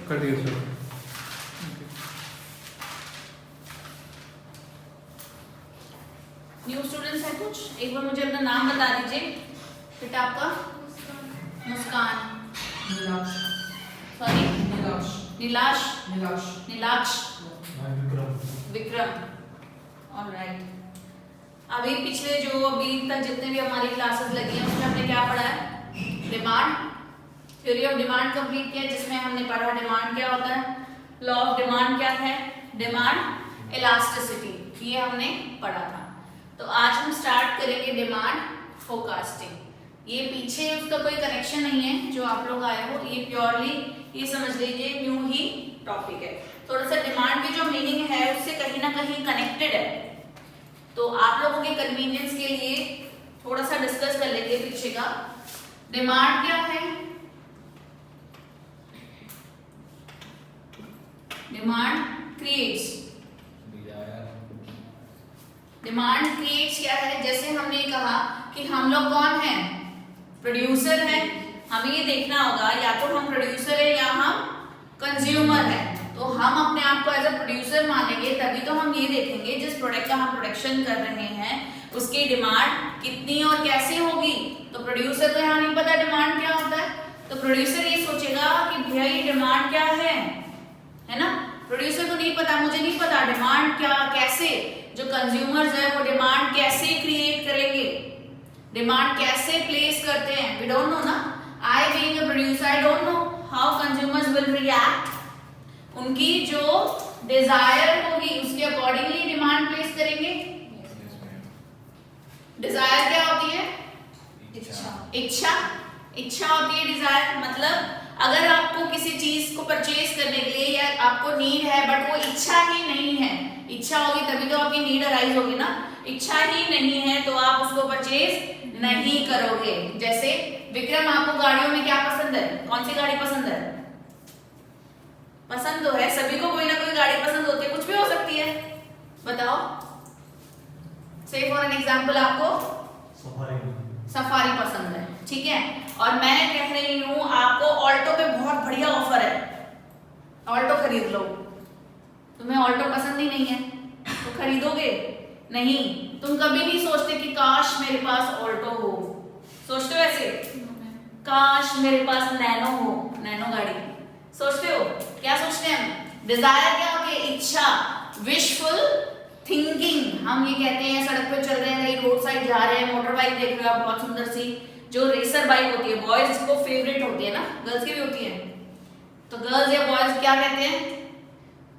कर दिया sir. New students है कुछ? एक बार मुझे अपना नाम बता दीजिए। बेटा आपका? मुस्कान। नीलाक्ष। सॉरी? नीलाक्ष। नीलाश। नीलाक्ष। नीलाक्ष। विक्रम। विक्रम। ऑलराइट। अभी पिछले जो अभी तक जितने भी हमारी क्लासेस लगी हैं उसमें हमने क्या पढ़ा है? Demand, theory of demand complete किया, जिसमें हमने पढ़ा डिमांड क्या होता है, लॉ ऑफ डिमांड क्या है, डिमांड इलास्टिसिटी, ये हमने पढ़ा था। तो आज हम स्टार्ट करेंगे डिमांड फोरकास्टिंग। ये पीछे उसका कोई कनेक्शन नहीं है जो आप लोग आए हो, ये प्योरली ये समझ लीजिए न्यू ही टॉपिक है। थोड़ा सा डिमांड की जो मीनिंग है उससे कहीं ना कहीं कनेक्टेड है, तो आप लोगों के कन्वीनियंस के लिए थोड़ा सा डिस्कस कर लेंगे पीछे का। डिमांड क्या है? डिमांड क्रिएट्स, डिमांड क्रिएट्स क्या है? जैसे हमने कहा कि हम लोग कौन हैं? प्रोड्यूसर हैं। हमें ये देखना होगा या तो हम प्रोड्यूसर है या हम कंज्यूमर है। तो हम अपने आप को एज अ प्रोड्यूसर मानेंगे तभी तो हम ये देखेंगे जिस प्रोडक्ट का हम प्रोडक्शन कर रहे हैं उसकी डिमांड कितनी और कैसे होगी। तो प्रोड्यूसर को यहाँ नहीं पता डिमांड क्या होता है, तो प्रोड्यूसर ये सोचेगा कि भैया ये डिमांड क्या है ना। प्रोड्यूसर को नहीं पता, मुझे नहीं पता डिमांड क्या कैसे, जो कंज्यूमर्स है वो डिमांड कैसे क्रिएट करेंगे, डिमांड कैसे प्लेस करते हैं, वी डोंट नो ना। I being a producer I don't know how consumers will react. उनकी जो डिजायर होगी उसके अकॉर्डिंगली डिमांड प्लेस करेंगे। डिजायर क्या होती है? इच्छा। इच्छा होती है डिजायर। मतलब अगर आपको किसी चीज को परचेज करने के लिए या आपको नीड है बट वो इच्छा ही नहीं है, इच्छा होगी तभी तो आपकी नीड अराइज होगी ना, इच्छा ही नहीं है तो आप उसको परचेज नहीं करोगे। जैसे विक्रम, आपको गाड़ियों में क्या पसंद है? कौन सी गाड़ी पसंद है? पसंद तो है, सभी को कोई ना कोई गाड़ी पसंद होती है, कुछ भी हो सकती है, बताओ। से फॉर एन एग्जांपल आपको सफारी पसंद है, ठीक है, और मैं कह रही हूं आपको ऑल्टो पे बहुत बढ़िया ऑफर है, ऑल्टो खरीद लो। तुम्हें ऑल्टो पसंद ही नहीं है तो खरीदोगे नहीं। तुम कभी नहीं सोचते कि काश मेरे पास ऑल्टो हो, सोचते हो ऐसे? काश मेरे पास नैनो हो, नैनो गाड़ी, सोचते हो? क्या सोचते हैं हम? डिजायर क्या होती है? इच्छा, विशफुल थिंकिंग। हम ये कहते हैं सड़क पे चल रहे हैं, कहीं रोड साइड जा रहे हैं, मोटर बाइक देख रहे हो आप बहुत सुंदर सी, जो रेसर बाइक होती है, बॉयज को फेवरेट होती है ना, गर्ल्स की भी होती है, तो गर्ल्स या बॉयज क्या कहते हैं?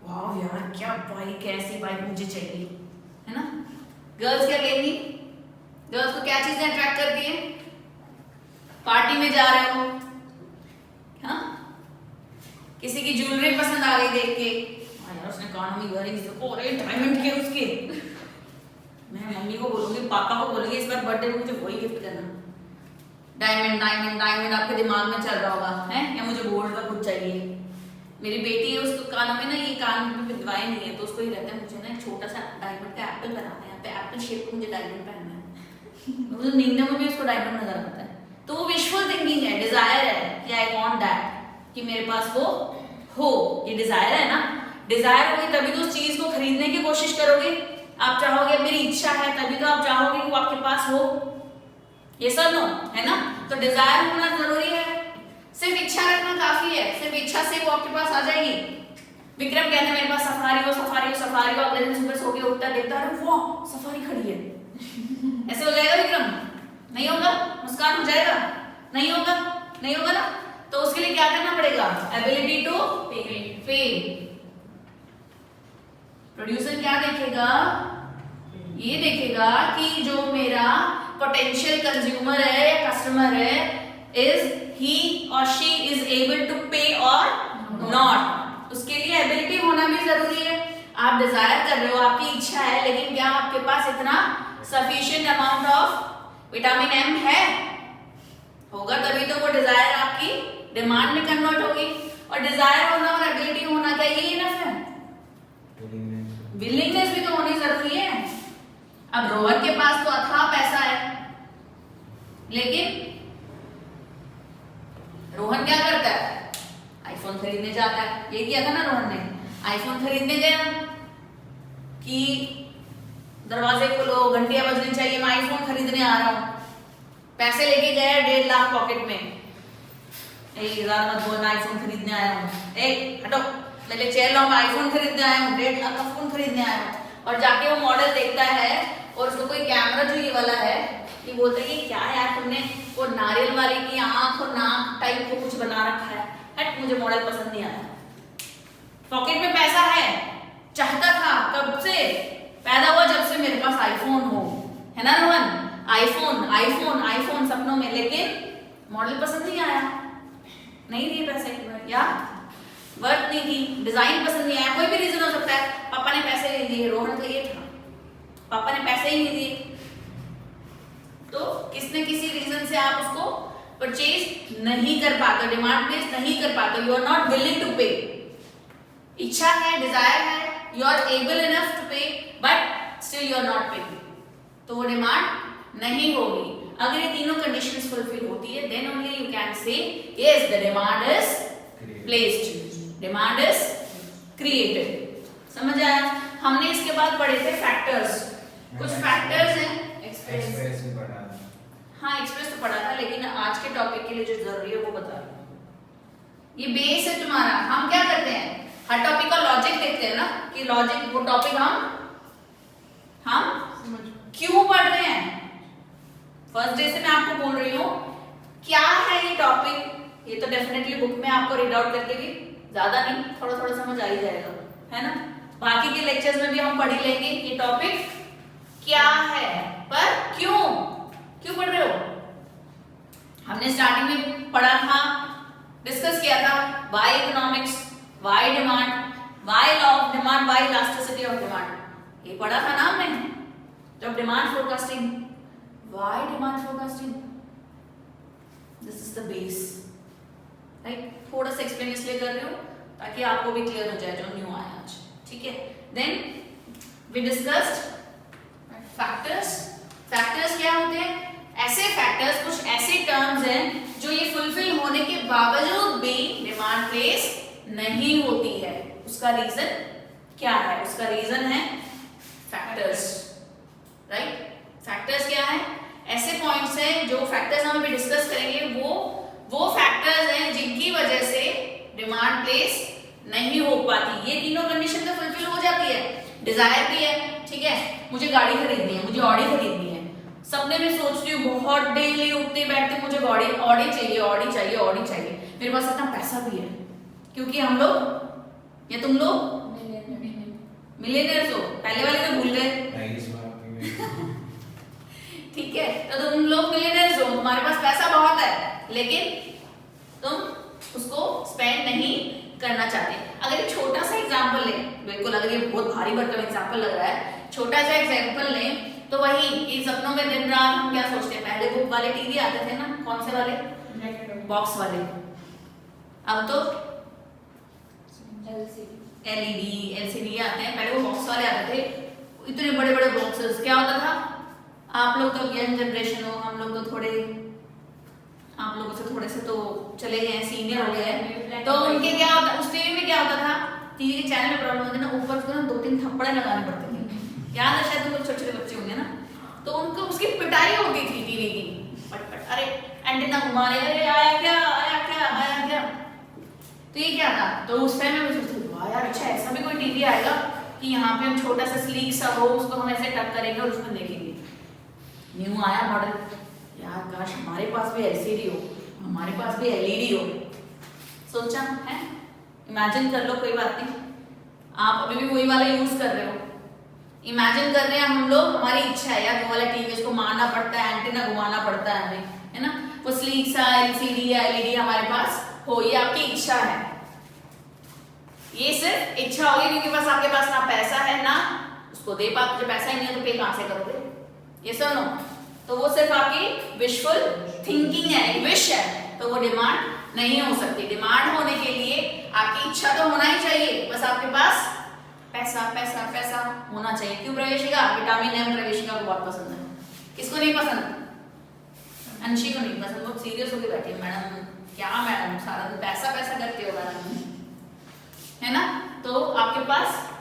वाह यार क्या बाइक है, ऐसी बाइक मुझे चाहिए, है ना। गर्ल्स क्या कहेंगी? गर्ल्स को क्या चीजें अट्रैक्ट करती है? पार्टी में जा रहे हो, हाँ, किसी की ज्वेलरी पसंद आ गई देख के, यार उसने कानों में इयररिंग्स देखो, अरे डायमंड के उसके, मैं मम्मी को बोलूंगी, पापा को बोलूंगी इस बार बर्थडे में मुझे वही गिफ्ट करना। डायमंड डायमंड डायमंड आपके दिमाग में चल रहा होगा है, या मुझे गोल्ड का कुछ चाहिए। मेरी बेटी है, उसको कानों में ना ये कान में बिंदवाएं नहीं है तो उसको ये रहता है मुझे ना एक छोटा सा डायमंड का एप्पल बनाना है, यहाँ पे एप्पल शेप को मुझे डायमंड पहनना है। मुझे नींद में भी उसको डायमंड नजर आता है। तो वो विजुअल थिंकिंग है, डिजायर है कि आई वांट दैट, कि मेरे पास वो हो, ये डिजायर है ना। डिजायर होगी तभी तो उस चीज को खरीदने की कोशिश करोगे, आप चाहोगे, मेरी इच्छा है तभी तो आप चाहोगे कि वो आपके पास हो, ये सब नो है ना। तो डिजायर होना जरूरी है, सिर्फ इच्छा रखना काफी है, सिर्फ इच्छा से वो आपके पास आ जाएगी। विक्रम कहते हैं मेरे पास सफारी हो सफारी हो सफारी हो, अगले दिन सुबह सो के उठता देखता है वो सफारी खड़ी है, ऐसे हो जाएगा विक्रम? नहीं होगा। मुस्कान हो जाएगा? नहीं होगा, नहीं होगा ना। तो उसके लिए क्या करना पड़ेगा? एबिलिटी टू पे। प्रोड्यूसर क्या देखेगा? ये देखेगा कि जो मेरा पोटेंशियल कंज्यूमर है या कस्टमर है, इज ही और शी इज एबल टू पे और नॉट। उसके लिए एबिलिटी होना भी जरूरी है। आप डिजायर कर रहे हो, आपकी इच्छा है, लेकिन क्या आपके पास इतना sufficient amount of vitamin M है? होगा तभी तो वो डिजायर आपकी डिमांड में कन्वर्ट होगी। और डिजायर होना और एबिलिटी होना क्या ये इनफ है? विलिंगनेस भी तो होनी जरूरी है। अब रोहन के पास तो अथाह पैसा है, लेकिन रोहन क्या करता है? आईफोन आईफोन खरीदने जाता है। ये किया था ना रोहन ने, आईफोन खरीदने गया कि दरवाजे खोलो, घंटियां बजनी चाहिए, मैं आईफोन खरीदने आ रहा हूँ। पैसे लेके गया 1.5 लाख पॉकेट में, ज्यादा मत बोलना आईफोन खरीदने आया हूँ, हटो मैं ले चल रहा हूँ, आईफोन खरीदने आया हूँ, 1.5 लाख का फोन खरीदने आया हूँ। और जाके वो मॉडल देखता है और उसको कोई कैमरा जो ये वाला है, ये बोलता है कि क्या यार तुमने वो नारियल वाले की आंख और नाक टाइप को कुछ बना रखा है, हट मुझे मॉडल पसंद नहीं आया। पॉकेट में पैसा है, चाहता था कब से, पैदा हुआ जब से मेरे पास आईफोन हो, है ना रोहन, आईफोन आईफोन आईफोन सपनों में, लेकिन मॉडल पसंद नहीं आया, नहीं दिए पैसे या वर्थ नहीं थी, डिजाइन पसंद नहीं आया, कोई भी रीजन हो सकता है। पापा ने पैसे नहीं दिए, रोहन का ये था, पापा ने पैसे ही नहीं दिए, तो किसने किसी रीजन से आप उसको परचेज नहीं कर पाते, डिमांड प्लेस नहीं कर पाते, you are not willing to pay. इच्छा है, डिजायर है, you are able enough to pay but still you are not paying, तो वो डिमांड नहीं होगी। अगर ये तीनों कंडीशंस फुलफिल होती है then only you can say yes the demand is placed, demand is created. समझ आया? हमने इसके बाद पढ़े थे फैक्टर्स, कुछ फैक्टर्स हैं, एक्सप्रेस भी पढ़ा, हाँ एक्सप्रेस तो पढ़ा था, लेकिन आज के टॉपिक के लिए जो जरूरी है वो बता रही हूँ। ये बेस है तुम्हारा। हम क्या करते हैं, हर टॉपिक का लॉजिक देखते हैं ना, कि लॉजिक वो टॉपिक हम क्यों पढ़ रहे हैं। फर्स्ट डे से मैं आपको बोल रही हूँ क्या है ये टॉपिक, ये तो डेफिनेटली बुक में आपको रीड आउट करके भी ज्यादा नहीं, थोड़ा थोड़ा समझ आ ही जाएगा, है ना। बाकी के लेक्चर्स में भी हम पढ़ ही लेंगे ये टॉपिक क्या है, पर क्यों क्यों पढ़ रहे हो। हमने स्टार्टिंग में पढ़ा था, डिस्कस किया था why economics, why demand, why law of demand, why elasticity of demand, ये पढ़ा था ना हमने। जब demand forecasting, why demand forecasting, this is the base, right. थोड़ा सा एक्सप्लेन इसलिए कर रही हूँ ताकि आपको भी क्लियर हो जाए जो न्यू आया आज, ठीक है। Then we discussed factors. Factors क्या होते हैं, ऐसे फैक्टर्स, कुछ ऐसे टर्म्स हैं जो ये फुलफिल होने के बावजूद भी डिमांड प्लेस नहीं होती है। उसका रीजन क्या है, उसका रीजन है फैक्टर्स, राइट। फैक्टर्स क्या है, ऐसे पॉइंट्स हैं जो फैक्टर्स हम अभी डिस्कस करेंगे, वो फैक्टर्स हैं जिनकी वजह से डिमांड प्लेस नहीं हो पाती। ये तीनों कंडीशन तो फुलफिल हो जाती है, डिजायर भी है, ठीक है, मुझे गाड़ी खरीदनी है, मुझे ऑडी खरीदनी है, सपने में सोचती हूँ बहुत, डेली उठते बैठते मुझे ऑडी चाहिए, ऑडी चाहिए, ऑडी चाहिए, मेरे पास इतना पैसा भी है, क्योंकि हम लोग या तुम लोग मिलियनेयर्स हो, पहले वाले तो भूल गए, ठीक है, तो तुम लोग मिलियनेयर्स हो, तुम्हारे पास पैसा बहुत है, लेकिन तुम उसको स्पेंड नहीं करना चाहते। अगर एक छोटा सा एग्जांपल लें, बिल्कुल अगर ये बहुत भारी भरकम एग्जांपल लग रहा है, छोटा सा एग्जांपल लें तो वही इन सपनों में दिन रात हम क्या सोचते हैं, पहले बुक वाले टीवी आते थे ना, कौन से वाले, बॉक्स वाले, अब तो एलसीडी आते हैं, पहले वो बॉक्स वाले आते थे, इतने बड़े बड़े बॉक्सेस। क्या होता था, आप लोग तो यंग जनरेशन हो, हम लोग तो थोड़े, आप लोगों से थोड़े से तो चले गए, सीनियर हो गए, तो उनके क्या होता, उस टीवी में क्या होता था, टीवी के चैनल में प्रॉब्लम होती ना, ऊपर उसको ना 2-3 थप्पड़े लगाने पड़ते थे, याद है शायद तुम लोग छोटे छोटे बच्चे होंगे ना, तो उनको उसकी पिटाई होती थी टीवी की, पट पट, अरे एंटीना घुमा रहे, अरे आया क्या आया क्या आया क्या। तो ये क्या था, तो उस टाइम में सोचती वाह यार, अच्छा ऐसा भी कोई टीवी आएगा कि यहाँ पे हम छोटा सा स्लीक सा हो, उसको हम ऐसे टक करेंगे और उसमें देखेंगे। न्यू आया मॉडल, यार काश हमारे पास भी एलसीडी हो, हमारे पास भी एलईडी हो। सोचा है, इमेजिन कर लो, कोई बात नहीं, आप अभी भी वही वाला यूज कर रहे हो, इमेजिन कर रहे हैं हम लोग, हमारी इच्छा है यार वो वाला टीवी, इसको मारना पड़ता है, एंटीना घुमाना पड़ता है हमें, है ना, वो स्लीक सा एलसीडी या एलईडी हमारे पास हो, ये आपकी इच्छा है, ये सिर्फ इच्छा होगी, क्योंकि बस आपके पास ना पैसा है ना उसको दे पाते, जब पैसा ही नहीं है तो पे कहां से करोगे, ये सुनो, तो वो सिर्फ आपकी विशफुल थिंकिंग है, एक विश है, तो वो डिमांड नहीं हो सकती। डिमांड होने के लिए आपकी इच्छा तो होना ही चाहिए, बस आपके पास पैसा पैसा पैसा होना चाहिए। क्यों प्रवेशिका, विटामिन एम प्रवेशिका को बहुत पसंद है, किसको नहीं पसंद, अंशी को नहीं पसंद, बहुत सीरियस होकर बैठी है, मैडम क्या मैडम सारा दिन पैसा पैसा करते हो मैडम,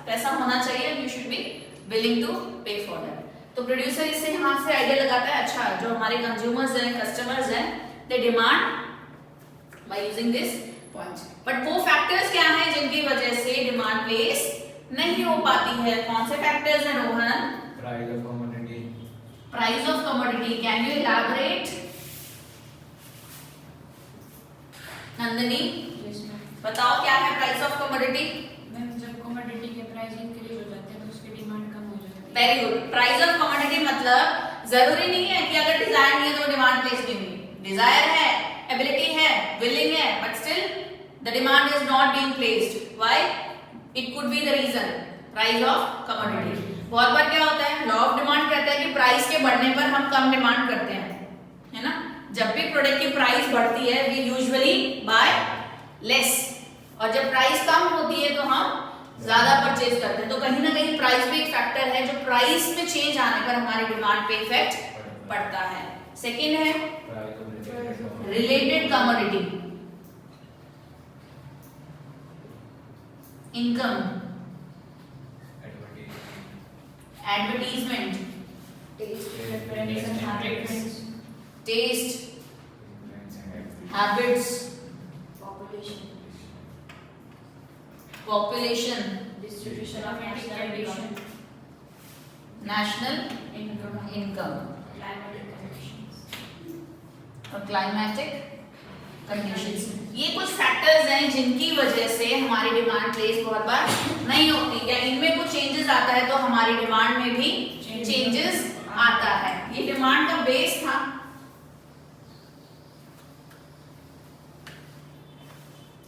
पैसा होना चाहिए, you should be willing to pay for that. तो प्रोड्यूसर इससे यहाँ से आइडिया लगाता है, अच्छा जो हमारे कंज्यूमर्स हैं, कस्टमर्स हैं, they demand by using this points. But वो फैक्टर्स क्या हैं जिनकी वजह से डिमांड प्लेस नहीं हो पाती है? कौन से फैक्टर्स हैं Rohan? Price of commodity. Price of commodity, can you elaborate? Nandini बताओ क्या है प्राइस ऑफ कमोडिटी? मैम जब कमोडिटी के प्राइस इंक्रीज हो जाते हैं तो उसकी डिमांड कम हो जाती है। Very good. Price of commodity मतलब जरूरी नहीं है कि अगर डिजायर नहीं है तो डिमांड प्लेस नहीं हुई। डिजायर है, एबिलिटी है, विलिंग है, but still the demand is not being placed. Why? It could be the reason price of commodity. बहुत बार क्या होता है, लॉ ऑफ डिमांड कहता है कि प्राइस के बढ़ने पर हम कम डिमांड करते हैं, है ना? जब भी प्रोडक्ट की प्राइस बढ़ती है वी यूजुअली बाय लेस, और जब प्राइस कम होती है तो हम ज्यादा परचेज करते हैं। तो कहीं ना कहीं प्राइस भी एक फैक्टर है जो प्राइस में चेंज आने पर हमारे डिमांड पे इफेक्ट पड़ता है। सेकंड है related commodity, income, advertisement, taste, habits, population, distribution of national national income, income climatic conditions और क्लाइमेटिक कंडीशंस। ये कुछ फैक्टर्स हैं जिनकी वजह से हमारी डिमांड प्लेस बहुत बार नहीं होती, या इनमें कुछ चेंजेस आता है तो हमारी डिमांड में भी चेंजेस आता है। ये डिमांड का बेस था।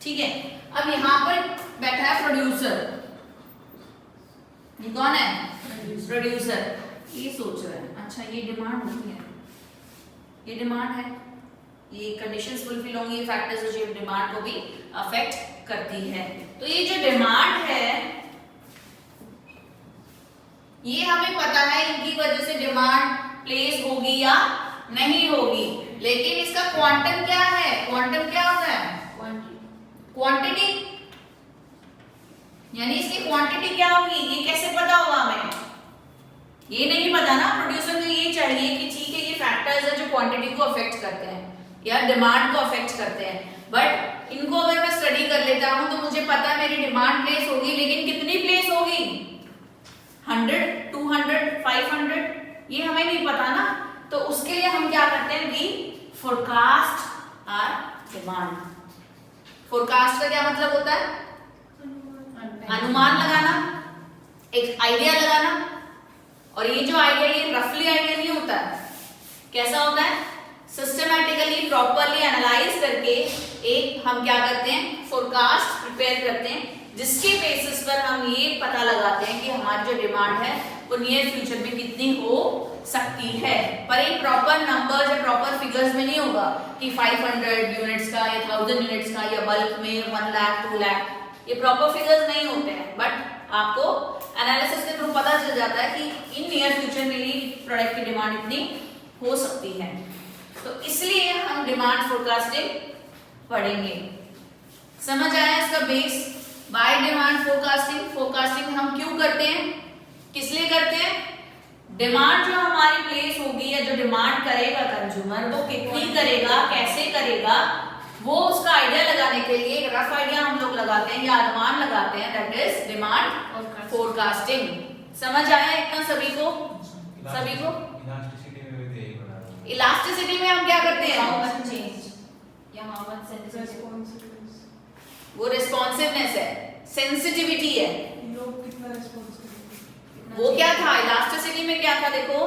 ठीक है, अब यहाँ पर बैठा है प्रोड्यूसर। ये कौन है? प्रोड्यूसर। ये सोच रहा है अच्छा ये डिमांड होती है, ये डिमांड है, ये कंडीशंस फुलफिल होंगी, ये फैक्टर्स जो डिमांड को भी अफेक्ट करती है। तो ये जो डिमांड है ये हमें पता है इनकी वजह से डिमांड प्लेस होगी या नहीं होगी, लेकिन इसका क्वांटम क्या है? क्वांटम क्या होता है? क्वांटिटी, यानी इसकी क्वांटिटी क्या होगी ये कैसे पता होगा हमें? ये नहीं पता ना। प्रोड्यूसर को ये चाहिए कि ठीक है ये फैक्टर्स है जो क्वांटिटी को अफेक्ट करते हैं या डिमांड को अफेक्ट करते हैं, बट इनको अगर मैं स्टडी कर लेता हूं तो मुझे पता है मेरी डिमांड प्लेस होगी, लेकिन कितनी प्लेस होगी? 100, 200, 500, ये हमें नहीं पता ना। तो उसके लिए हम क्या करते हैं? We forecast our demand. Forecast का क्या मतलब होता है? अनुमान लगाना, एक आइडिया लगाना। और ये जो आइडिया ये रफली आइडिया नहीं होता है, कैसा होता है? सिस्टमैटिकली प्रॉपरली एनालाइज करके एक हम क्या करते हैं? फोरकास्ट प्रिपेयर करते हैं, जिसके बेसिस पर हम ये पता लगाते हैं कि हमारी जो डिमांड है वो नियर फ्यूचर में कितनी हो सकती है। पर एक प्रॉपर नंबर्स या प्रॉपर फिगर्स में नहीं होगा कि 500 यूनिट्स का या 1000 यूनिट्स का या बल्क में 1 लाख 2 लाख, ये प्रॉपर फिगर्स नहीं होते हैं। बट आपको एनालिसिस के थ्रू पता चल जाता है कि इन नियर फ्यूचर में ही प्रोडक्ट की डिमांड इतनी हो सकती है। तो इसलिए हम डिमांड फोरकास्टिंग पढ़ेंगे। समझ आया इसका base? By demand forecasting. Forecasting हम क्यों करते हैं, किस लिए करते हैं? डिमांड जो हमारी प्लेस होगी या जो डिमांड करेगा कंज्यूमर वो कितनी करेगा, कैसे करेगा, वो उसका आइडिया लगाने के लिए एक रफ आइडिया हम लोग लगाते हैं या अनुमान लगाते हैं, दैट इज डिमांड फोरकास्टिंग। समझ आया इतना सभी को? सभी को? इलास्टिसिटी में हम क्या करते हैं? वो रिस्पॉन्सिवनेस है, सेंसिटिविटी है। वो क्या था? इलास्टिसिटी में क्या था? देखो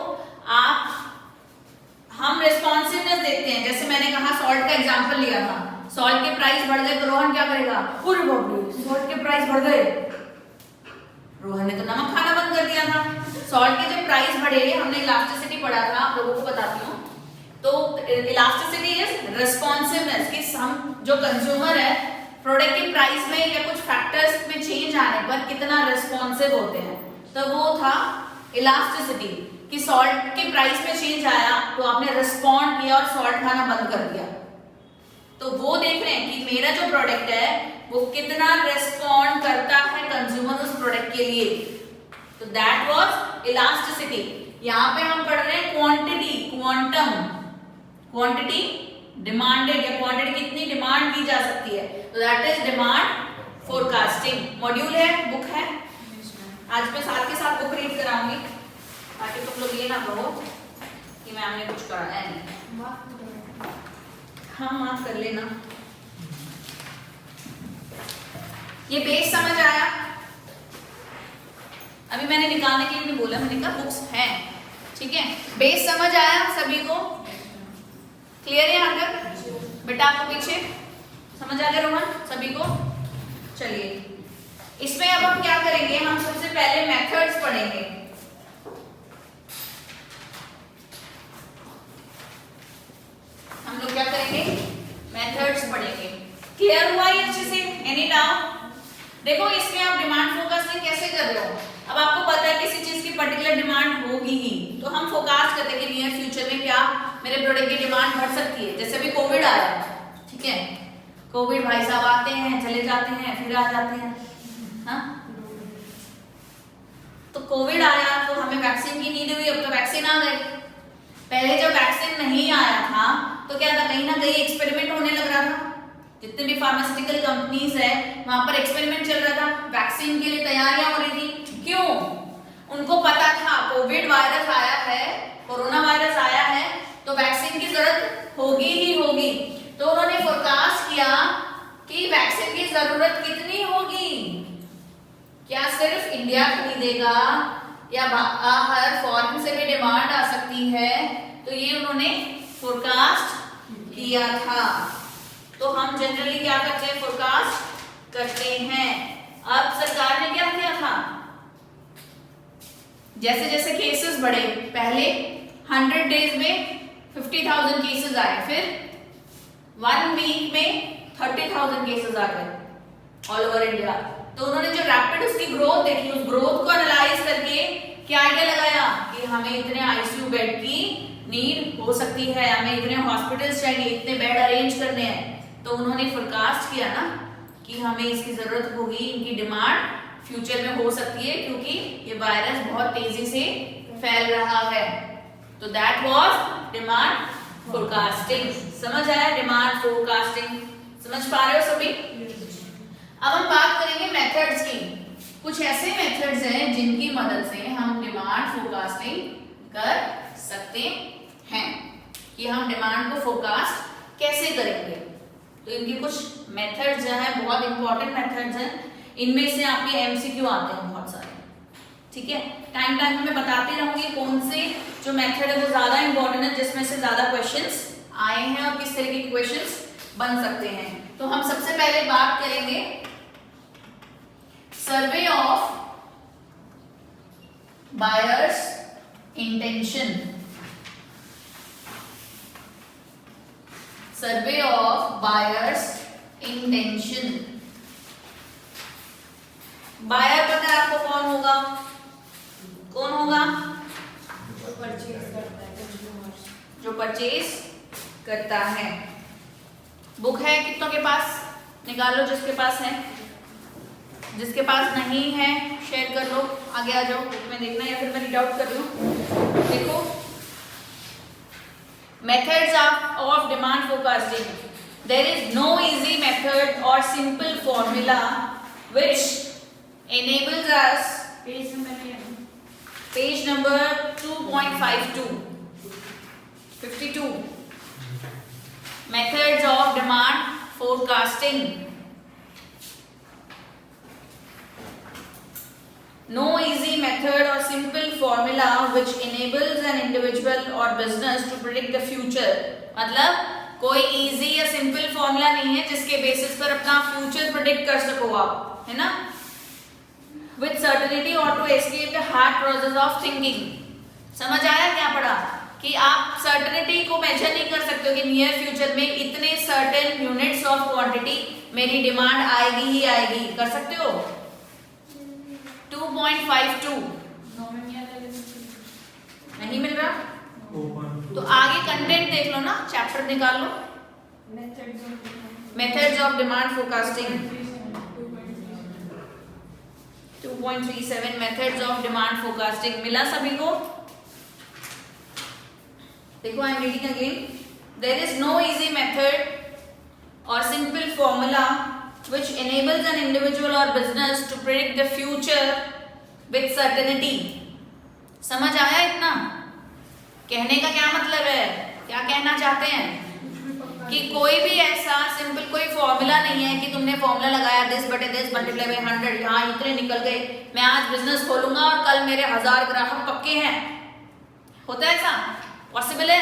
हम रिस्पॉन्सिवनेस देखते हैं। जैसे मैंने कहा सॉल्ट का एग्जांपल लिया था, सॉल्ट के प्राइस बढ़ गए तो रोहन क्या करेगा? अरे बाप रे सॉल्ट के प्राइस बढ़ गए, रोहन ने तो नमक खाना बंद कर दिया था। सॉल्ट के जब प्राइस बढ़े, हमने इलास्टिसिटी पढ़ा था, आप लोगों को बताती हूँ। तो इलास्टिसिटी इज रिस्पॉन्सिवनेस, कि हम जो कंज्यूमर है प्रोडक्ट की प्राइस में या कुछ फैक्टर्स में चेंज आने पर कितना रिस्पॉन्सिव होते हैं। तो वो था इलास्टिसिटी, कि सॉल्ट के प्राइस में चेंज आया तो आपने रिस्पॉन्ड किया और सॉल्ट खाना बंद कर दिया। तो वो देख रहे हैं कि मेरा जो प्रोडक्ट है वो कितना रेस्पॉन्ड करता है कंज्यूमर उस प्रोडक्ट के लिए। तो दैट वाज इलास्टिसिटी। यहाँ पे हम पढ़ रहे हैं क्वांटिटी, क्वांटम, क्वांटिटी डिमांडेड या क्वांटिटी कितनी डिमांड की जा सकती है, तो that is demand forecasting. Module है, बुक है। आज मैं साथ के साथ बुक रीड कराऊंगी ताकि तुम लोग ये ना कहो कि मैम ने कुछ कराया नहीं। हाँ माफ कर लेना। ये बेस समझ आया? अभी मैंने निकालने के लिए नहीं बोला, मैंने कहा बुक्स हैं, ठीक है। बेस समझ आया सभी को? क्लियर है यहाँ तक? बेटा आपको पीछे समझ आ गया रोहन सभी को? चलिए इसमें अब हम क्या करेंगे, हम सबसे पहले मेथड्स पढ़ेंगे। हम लोग क्या करेंगे? मेथड्स पढ़ेंगे। क्लियर हुआ ये अच्छे से? Any doubt? देखो इसमें आप डिमांड फोरकास्टिंग कैसे कर रहे हो? अब आपको पता है किसी चीज की पर्टिकुलर डिमांड होगी ही, तो हम फोरकास्ट करते हैं कि नियर फ्यूचर में क्या मेरे प्रोडक्ट की डिमांड बढ़ सकती है। जैसे अभी कोविड आया, ठीक है, कोविड भाई साहब आते हैं चले जाते हैं फिर आ जाते हैं, हाँ? तो कोविड आया तो हमें वैक्सीन की नीड हुई, अब तो वैक्सीन आ गई। पहले जब वैक्सीन नहीं आया था तो क्या था, कहीं ना कहीं एक्सपेरिमेंट होने लग रहा था। जितने भी फार्मास्यूटिकल कंपनीज है वहां पर एक्सपेरिमेंट चल रहा था, वैक्सीन के लिए तैयारियां हो रही थी। क्यों? उनको पता था कोविड वायरस आया है, कोरोना वायरस आया है, तो वैक्सीन की जरूरत होगी ही होगी। तो उन्होंने फोरकास्ट किया कि वैक्सीन की जरूरत कितनी होगी, क्या सिर्फ इंडिया खरीदेगा या बाहर फॉरेन से भी डिमांड आ सकती है, तो ये उन्होंने फोरकास्ट किया था। तो हम जनरली क्या करते हैं, फोरकास्ट करते हैं। अब सरकार ने क्या किया था, जैसे जैसे केसेस बढ़े, पहले 100 डेज में 50,000 केसेस आए, फिर 1 वीक में 30,000 केसेस आ गए ऑल ओवर इंडिया। तो उन्होंने जो रैपिड उसकी ग्रोथ देखी, उस ग्रोथ को एनालाइज करके क्या आइडिया लगाया कि हमें इतने आईसीयू बेड की नीड हो सकती है, हमें इतने हॉस्पिटल्स चाहिए, इतने बेड अरेंज करने हैं। तो उन्होंने फोरकास्ट किया ना कि हमें इसकी जरूरत होगी, इनकी डिमांड फ्यूचर में हो सकती है क्योंकि ये वायरस बहुत तेजी से फैल रहा है। तो दैट वाज डिमांड फोरकास्टिंग। समझ आया? डिमांड फोरकास्टिंग समझ पा रहे हो सभी? अब हम बात करेंगे मेथड्स की। कुछ ऐसे मेथड्स हैं जिनकी मदद से हम डिमांड फोरकास्टिंग कर सकते हैं कि हम डिमांड को फोरकास्ट कैसे करेंगे। तो इनकी कुछ मेथड्स जो है बहुत इंपॉर्टेंट मेथड्स हैं, इनमें से आपके एमसीक्यू आते हैं बहुत सारे, ठीक है। टाइम टाइम में बताती रहूंगी कौन से जो मेथड है वो ज्यादा इंपॉर्टेंट है, जिसमें से ज्यादा क्वेश्चंस आए हैं और किस तरह के क्वेश्चंस बन सकते हैं। तो हम सबसे पहले बात करेंगे survey of buyers' intention. Survey of buyers' intention. Buyer पता है आपको कौन होगा? कौन होगा? जो परचेज करता है। बुक है कितनों के पास? निकालो जिसके पास है, जिसके पास नहीं है शेयर कर लो, आगे आ जाओ बुक में देखना, या फिर मैं रीड आउट कर लूं। देखो methods of demand forecasting. There is no easy method or simple formula which enables us. Page number 2.52 52 methods of demand forecasting. No easy method or simple formula which enables an individual or business to predict the future. मतलब कोई easy या simple formula नहीं है जिसके basis पर अपना future predict कर सको आप, है ना, with certainty or to escape the hard process of thinking. समझ आया क्या पढ़ा? कि आप सर्टेनिटी को मेजर नहीं कर सकते हो कि नियर फ्यूचर में इतने सर्टेन यूनिट्स ऑफ क्वांटिटी मेरी डिमांड आएगी ही आएगी। कर सकते हो? 2.52 नहीं मिल रहा? तो आगे कंटेंट देख लो ना, चैप्टर निकाल लो, methods of demand forecasting 2.37 methods of demand forecasting मिला सभी को? देखो I am reading again. There is no easy method or simple formula which enables an individual or business to predict the future with certainty. समझ आया इतना? कहने का क्या मतलब है? क्या कहना चाहते हैं? कि कोई भी ऐसा सिंपल कोई फॉर्मूला नहीं है कि तुमने फॉर्मूला लगाया दिस बटे दिस मल्टीप्लाई बाय 100, यहाँ इतने निकल गए, मैं आज बिजनेस खोलूंगा और कल मेरे 1000 ग्राहक पक्के हैं. होता है ऐसा? पॉसिबल है?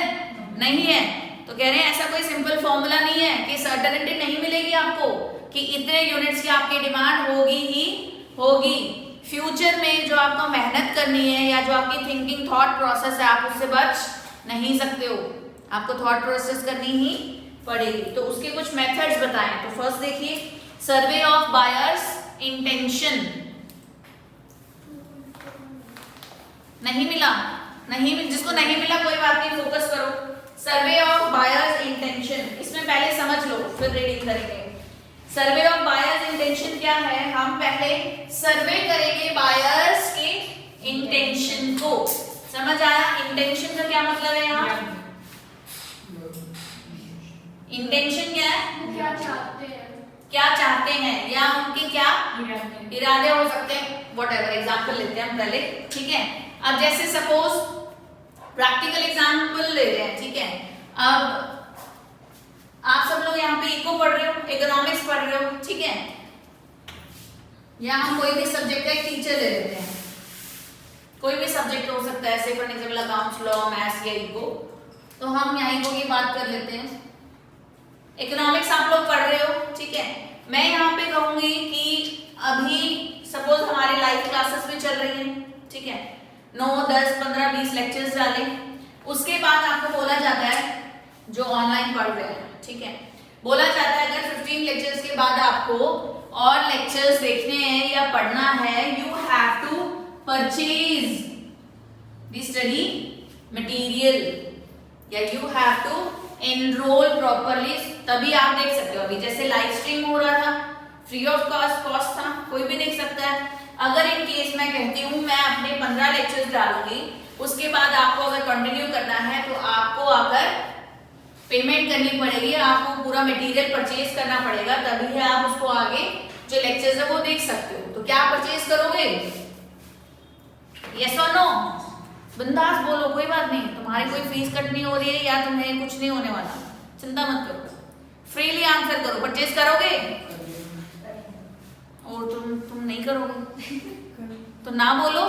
नहीं है. तो कह रहे हैं ऐसा कोई सिंपल फॉर्मूला नहीं है कि सर्टेनिटी नहीं मिलेगी आपको कि इतने यूनिट्स की आपकी डिमांड होगी ही होगी. फ्यूचर में जो आपको मेहनत करनी है या जो आपकी थिंकिंग थॉट प्रोसेस है आप उससे बच नहीं सकते हो. आपको थॉट प्रोसेस करनी ही पड़ेगी. तो उसके कुछ मेथड्स बताएं. तो फर्स्ट देखिए सर्वे ऑफ बायर्स इंटेंशन. नहीं मिला? नहीं, जिसको नहीं मिला कोई बात नहीं, फोकस करो. सर्वे ऑफ बायर्स इंटेंशन, इसमें पहले समझ लो फिर रीडिंग करेंगे. सर्वे ऑफ बायर्स इंटेंशन क्या है? हम पहले सर्वे करेंगे बायर्स के इंटेंशन को. समझ आया? इंटेंशन का क्या मतलब है यहाँ? इंटेंशन क्या है? क्या चाहते हैं, क्या चाहते हैं या उनके क्या इरादे हो सकते हैं. व्हाटएवर एग्जांपल लेते हैं हम पहले. ठीक है. अब जैसे सपोज प्रैक्टिकल एग्जाम्पल ले रहे हैं. ठीक है. अब आप सब लोग यहाँ पे इको पढ़ रहे हो, इकोनॉमिक्स पढ़ रहे हो. ठीक है. या हम कोई भी सब्जेक्ट का एक टीचर ले लेते हैं. कोई भी सब्जेक्ट हो सकता है, जैसे for example accounts, law, maths या इको. तो हम यहाँ इको की बात कर लेते हैं. इकोनॉमिक्स आप लोग पढ़ रहे हो. ठीक है. मैं यहाँ पे कहूंगी कि अभी सपोज हमारी लाइव क्लासेस भी चल रही है. ठीक है. 9, 10, 15, 20 लेक्चर्स डाले. उसके बाद आपको बोला जाता है जो ऑनलाइन पढ़ रहे हैं. ठीक है. बोला जाता है अगर 15 लेक्चर्स के बाद आपको और लेक्चर्स देखने हैं या पढ़ना है, you have to purchase the study material या you have to enrol properly. तभी आप देख सकते हो. अभी जैसे लाइव स्ट्रीम हो रहा था, फ्री ऑफ कॉस्ट था, कोई भी देख सकता है. अगर इन केस मैं कहती हूँ मैं अपने 15 लेक्चर्स डालूंगी, उसके बाद आपको अगर कंटिन्यू करना है तो आपको आकर पेमेंट करनी पड़ेगी, आपको पूरा मटेरियल परचेज करना पड़ेगा, तभी है आप उसको आगे जो लेक्चर्स है वो देख सकते हो. तो क्या परचेज करोगे? यस और नो? बिंदास बोलो, कोई बात नहीं. तुम्हारी कोई फीस कट नहीं हो रही है या तुम्हें कुछ नहीं होने वाला, चिंता मत करो. फ्रीली आंसर करो. परचेज करोगे? और तुम नहीं करोगे तो ना बोलो.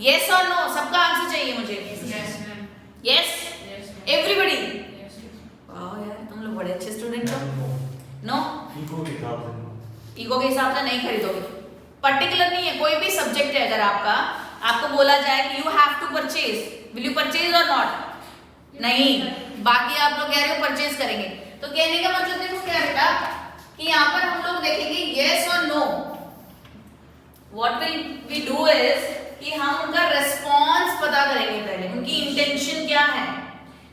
यस और नो? सबका आंसर चाहिए मुझे. Yes everybody. वाह यार, तुम लोग बड़े अच्छे स्टूडेंट हो. नो? ईगो के हिसाब से नहीं खरीदोगे. पर्टिकुलर नहीं है, कोई भी सब्जेक्ट है अगर आपका, आपको बोला जाए कि you have to purchase, will you purchase और नॉट? नहीं. बाकी आप लोग कह रहे हो परचेज करेंगे. तो कहने का मतलब देखो क्या बेटा कि यहाँ पर हम लोग देखेंगे यस और no. What will we do is कि हम उनका रिस्पॉन्स पता करेंगे. पहले उनकी इंटेंशन क्या है.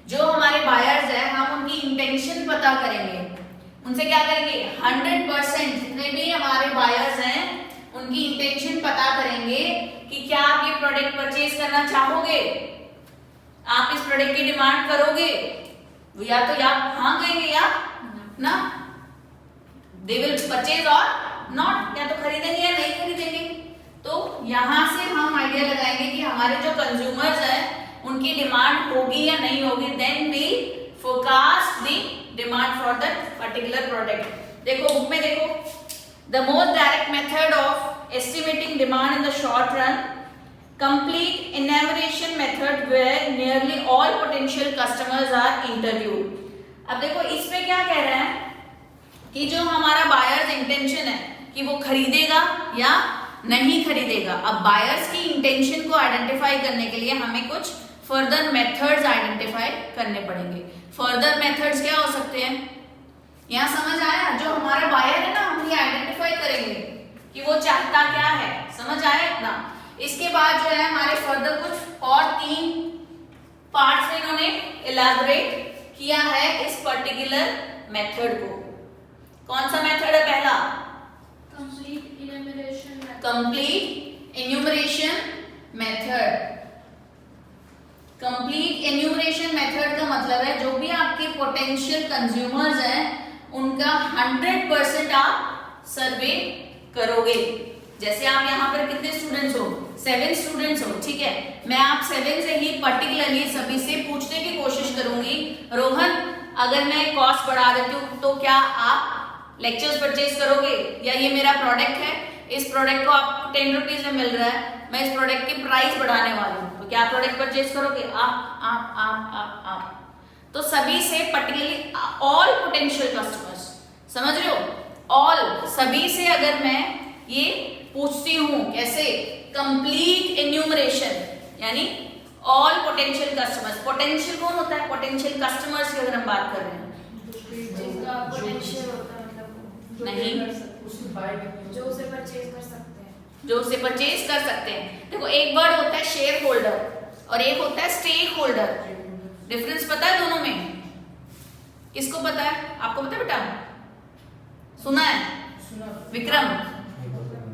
जो हमारे बायर्स है हम उनकी इंटेंशन पता करेंगे. उनसे क्या करेंगे? 100% जितने भी हमारे बायर्स हैं उनकी इंटेंशन पता करेंगे कि क्या आप ये प्रोडक्ट परचेज करना चाहोगे, आप इस प्रोडक्ट की डिमांड करोगे. या तो या हाँ कहेंगे या ना. दे विल परचेज और नॉट, या तो खरीदेंगे या नहीं खरीदेंगे. तो यहाँ से हम आइडिया लगाएंगे कि हमारे जो कंज्यूमर्स हैं उनकी डिमांड होगी या नहीं होगी. Then we forecast the demand for that particular product. देखो बुक में देखो, the most direct method of estimating demand in the short run, complete enumeration method where nearly all potential customers are interviewed. अब देखो इसमें क्या कह रहे हैं कि जो हमारा बायर्स इंटेंशन है कि वो खरीदेगा या नहीं खरीदेगा. अब बायर्स की इंटेंशन को आइडेंटिफाई करने के लिए हमें कुछ फर्दर मेथड्स आइडेंटिफाई करने पड़ेंगे. फर्दर मेथड्स क्या हो सकते हैं? यहाँ समझ आया? जो हमारा बायर है ना, हम ये आइडेंटिफाई करेंगे कि वो चाहता क्या है. समझ आया इतना? इसके बाद जो है हमारे फर्दर कुछ और 3 पार्ट्स में इन्होंने इलैबोरेट किया है इस पर्टिकुलर मेथड को। कौन सा मेथड है पहला? Complete enumeration complete enumeration method. Complete enumeration method का मतलब है जो भी आपके पोटेंशियल कंज्यूमर्स हैं उनका 100% आप सर्वे करोगे। जैसे आप यहाँ पर कितने स्टूडेंट्स हो? 7 स्टूडेंट्स हो, ठीक है। मैं आप 7 से ही पर्टिकुलरली सभी से पूछने की कोशिश करूंगी, रोहन अगर मैं कॉस्ट बढ़ा देती हूँ तो क्या आप लेक्चर्स परचेज करोगे? या ये मेरा प्रोडक्ट है, इस प्रोडक्ट को आपको 10 रुपीज में मिल रहा है, मैं इस प्रोडक्ट की प्राइस बढ़ाने वाली हूँ, तो क्या प्रोडक्ट परचेज करोगे? आप। तो सभी से पर्टिकुलरली ऑल पोटेंशियल कस्टमर्स, समझ रहे हो? ऑल, सभी से अगर मैं ये पूछती हूँ, कैसे? कंप्लीट इन्यूमरेशन, यानी ऑल पोटेंशियल कस्टमर्स। पोटेंशियल कौन होता है? पोटेंशियल कस्टमर्स की अगर हम बात कर रहे हैं, जिसका पोटेंशियल होता है, मतलब नहीं, जो उसे परचेज कर सकते हैं, जो उसे परचेज कर सकते हैं। देखो एक वर्ड होता है शेयर होल्डर और एक होता है स्टेक होल्डर। डिफरेंस पता है दोनों में? किसको पता है? आपको पता है बेटा? सुना है? विक्रम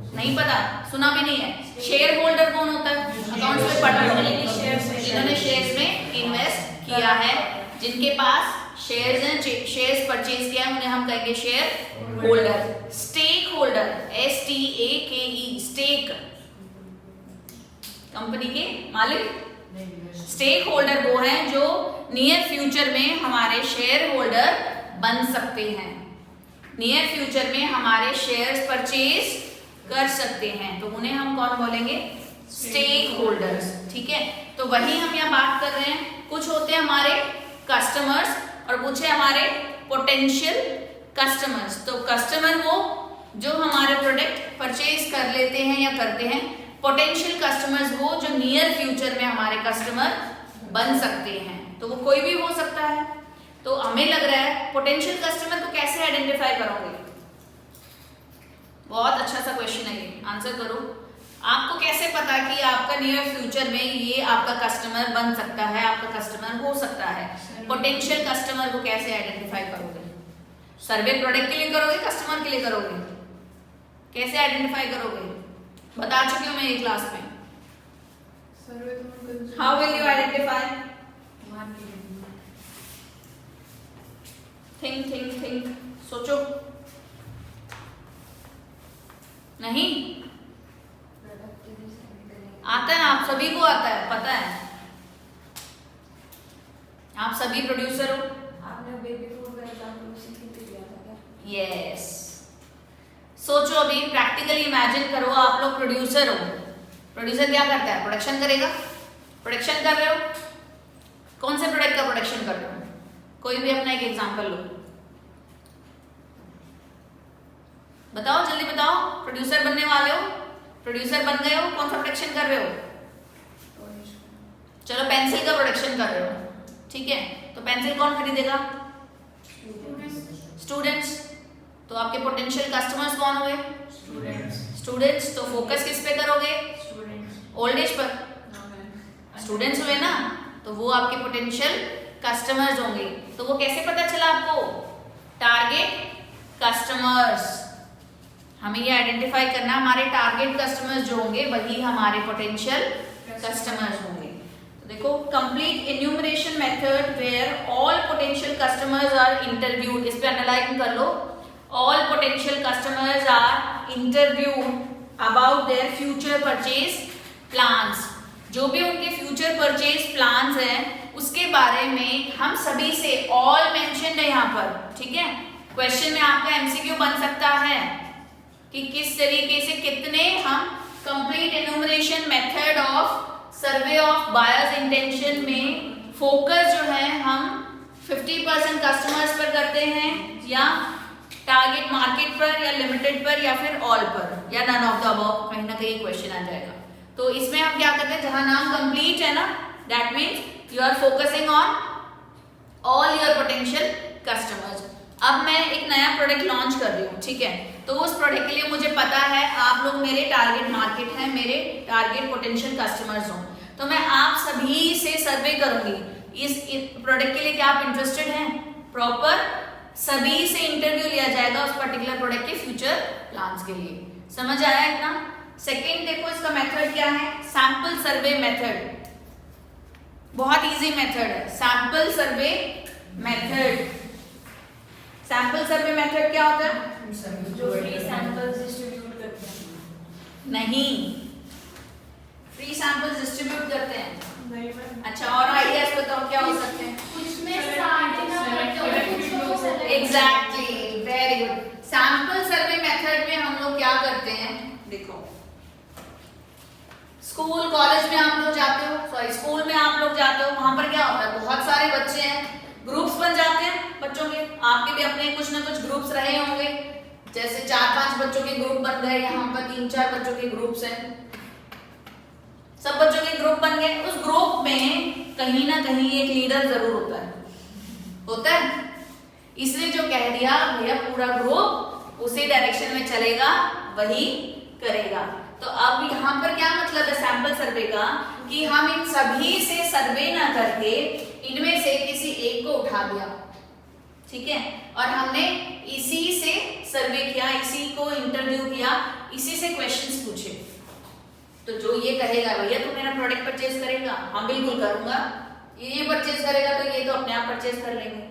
नहीं पता, सुना भी नहीं है। शेयर होल्डर कौन होता है? अकाउंट्स में पढ़ा है, जिन्होंने शेयर्स में इन्वेस्ट किया है, जिनके पास शेयर्स हैं, शेयर्स परचेज किया है, उन्हें हम कहेंगे share holder. Stake holder, STAKE, stake, company के मालिक। स्टेक होल्डर वो हैं जो नियर फ्यूचर में हमारे शेयर होल्डर बन सकते हैं, नियर फ्यूचर में हमारे शेयर्स परचेज कर सकते हैं, तो उन्हें हम कौन बोलेंगे? स्टेक होल्डर्स, ठीक है। तो वही हम यहाँ बात कर रहे हैं। कुछ होते हैं हमारे कस्टमर्स और कुछ है हमारे पोटेंशियल कस्टमर्स। तो कस्टमर वो जो हमारे प्रोडक्ट परचेज कर लेते हैं या करते हैं, पोटेंशियल कस्टमर्स वो जो नियर फ्यूचर में हमारे कस्टमर बन सकते हैं, तो वो कोई भी हो सकता है। तो हमें लग रहा है पोटेंशियल कस्टमर को कैसे आइडेंटिफाई करोगे? बहुत अच्छा सा क्वेश्चन है ये, आंसर करो। आपको कैसे पता कि आपका नियर फ्यूचर में ये आपका कस्टमर बन सकता है, आपका कस्टमर हो सकता है? पोटेंशियल कस्टमर को कैसे आइडेंटिफाई करोगे? सर्वे प्रोडक्ट के लिए करोगे, कस्टमर के लिए करोगे? कैसे आइडेंटिफाई करोगे? बता चुकी हूँ मैं ये क्लास में। How will you identify? Think, सोचो। नहीं आता है, आप सभी को आता है, पता है, आप सभी प्रोड्यूसर हो। आपने बेबी फूड का एग्जांपल उसी के लिए दिया था क्या? यस, सोचो अभी, प्रैक्टिकली इमेजिन करो, आप लोग प्रोड्यूसर हो। प्रोड्यूसर क्या करता है? प्रोडक्शन करेगा। प्रोडक्शन कर रहे हो, कौन से प्रोडक्ट का प्रोडक्शन कर रहे हो? कोई भी अपना एक एग्जांपल लो, बताओ, जल्दी बताओ। प्रोड्यूसर बनने वाले हो, प्रोड्यूसर बन गए हो, कौन सा प्रोडक्शन कर रहे हो? चलो पेंसिल का प्रोडक्शन कर रहे हो, ठीक है। तो पेंसिल कौन खरीदेगा? स्टूडेंट्स। तो आपके पोटेंशियल कस्टमर्स कौन हुए? स्टूडेंट्स। तो फोकस किस पे करोगे? Old as per. स्टूडेंट्स हुए ना, तो वो आपके पोटेंशियल कस्टमर्स होंगे। तो वो कैसे पता चला आपको? Target customers. हमें ये आइडेंटिफाई करना, हमारे टारगेट कस्टमर्स जो होंगे वही हमारे पोटेंशियल कस्टमर्स होंगे। तो देखो, complete enumeration method where all potential customers are interviewed, इस पे अंडरलाइन कर लो। All potential customers are interviewed about their future purchase plans. जो भी उनके फ्यूचर परचेज प्लान्स हैं उसके बारे में हम सभी से, ऑल मेंशन्ड है यहाँ पर, ठीक है। क्वेश्चन में आपका एमसीक्यू बन सकता है कि किस तरीके से कितने हम complete enumeration method of survey of buyers' intention में फोकस जो है हम 50% कस्टमर्स पर करते हैं, या टारगेट मार्केट पर, या लिमिटेड पर, या फिर ऑल पर, या नन ऑफ द अबव। कहीं ना कहीं क्वेश्चन आ जाएगा। तो इसमें हम क्या करते हैं, जहां नाम कंप्लीट है ना, that means you are focusing on all your potential customers. अब मैं एक नया प्रोडक्ट लॉन्च कर रही हूँ, ठीक है। तो उस प्रोडक्ट के लिए मुझे पता है आप लोग मेरे टारगेट मार्केट हैं, मेरे टारगेट पोटेंशियल कस्टमर्स हो, तो मैं आप सभी से सर्वे करूंगी इस प्रोडक्ट के लिए क्या आप इंटरेस्टेड हैं। प्रॉपर सभी से इंटरव्यू लिया जाएगा उस पर्टिकुलर प्रोडक्ट के फ्यूचर प्लान्स के लिए। समझ आया इतना? सेकेंड देखो इसका मेथड क्या है, सैंपल सर्वे मेथड। बहुत इजी मेथड है sample survey method. Sample survey method क्या होता है? जो फ्री सैंपल्स डिस्ट्रीब्यूट करते हैं। नहीं, फ्री सैंपल्स डिस्ट्रीब्यूट करते हैं। नहीं मैम। अच्छा, और आइडियाज बताओ क्या हो सकते हैं? कुछ में स्टार्टिंग में exactly, very good. Sample survey method में हम लोग क्या करते हैं, देखो स्कूल कॉलेज में आप लोग जाते हो, सॉरी स्कूल में आप लोग जाते हो, वहां पर क्या होता है, बहुत सारे बच्चे हैं, ग्रुप्स बन जाते हैं बच्चों के। आपके भी अपने कुछ ना कुछ ग्रुप्स रहे होंगे, जैसे 4-5 बच्चों के ग्रुप बन गए, यहाँ पर 3-4 बच्चों के ग्रुप्स हैं, सब बच्चों के ग्रुप बन गए। उस ग्रुप में कहीं ना कहीं एक लीडर जरूर होता है। इसलिए जो कह दिया भैया पूरा ग्रुप उसी डायरेक्शन में चलेगा, वही करेगा। तो अब यहाँ पर क्या मतलब है सैंपल सर्वे का, कि हम इन सभी से सर्वे ना करके इनमें से किसी एक को उठा दिया, ठीक है, और हमने इसी से सर्वे किया, इसी को इंटरव्यू किया, इसी से क्वेश्चंस पूछे। तो जो ये कहेगा भैया तू मेरा प्रोडक्ट परचेज करेगा, हम बिल्कुल करूंगा, ये परचेज करेगा तो ये तो अपने आप परचेज कर लेंगे।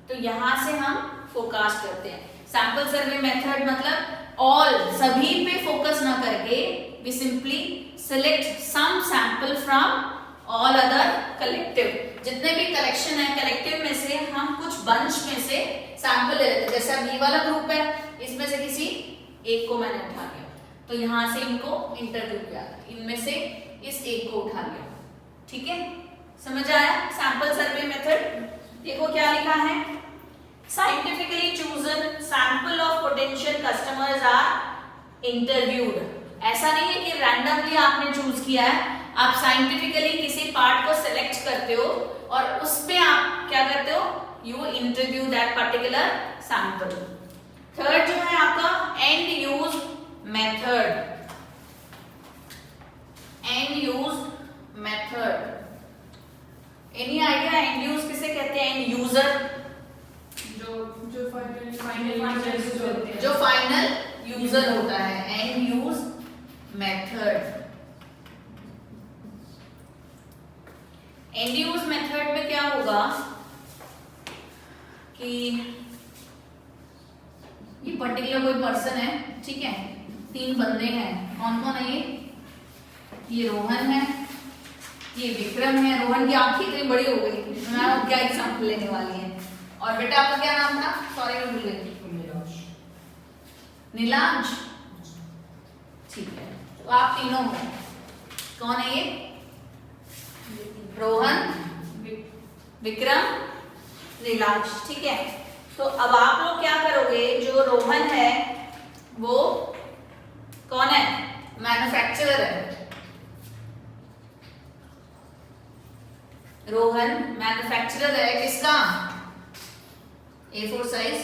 तो यहाँ से हम फोकस करते हैं। सैंपल सर्वे मेथड मतलब ऑल, सभी पे फोकस ना करके we simply select some sample from all other collective. जितने भी कलेक्शन है कलेक्टिव में से हम कुछ बंच में से सैंपल ले लेते हैं। जैसे अब ये वाला ग्रुप है, इसमें से किसी एक को मैंने उठा लिया, तो यहाँ से इनको इंटरव्यू किया, इनमें से इस एक को उठा लिया, ठीक है, समझ आया सैंपल सर्वे मेथड। देखो क्या लिखा है, scientifically chosen sample of potential customers are interviewed। ऐसा नहीं है कि रैंडमली आपने चूज किया है, आप साइंटिफिकली किसी पार्ट को सेलेक्ट करते हो और उस पे आप क्या करते हो, you interview that particular sample. Third जो है आपका and use method. And use method, any idea and use किसे कहते हैं? एंड यूजर, जो फाइनल यूजर होता है, and use method. And use method में क्या होगा कि ये पर्टिकुलर कोई पर्सन है, ठीक है, 3 बंदे हैं, कौन कौन है ये रोहन है, ये विक्रम है। रोहन की आंखें इतनी बड़ी हो गई, मैं अब क्या एग्जाम्पल लेने वाली है। और बेटा आपका क्या नाम था? सॉरी मैं भूल गई। नीलांश, ठीक है, तो आप तीनों हो, कौन है ये? रोहन, विक्रम, नीलांश, ठीक है। तो अब आप लोग क्या करोगे, जो रोहन है वो कौन है? मैन्युफैक्चरर है। रोहन मैन्युफैक्चरर है किसका? A4 साइज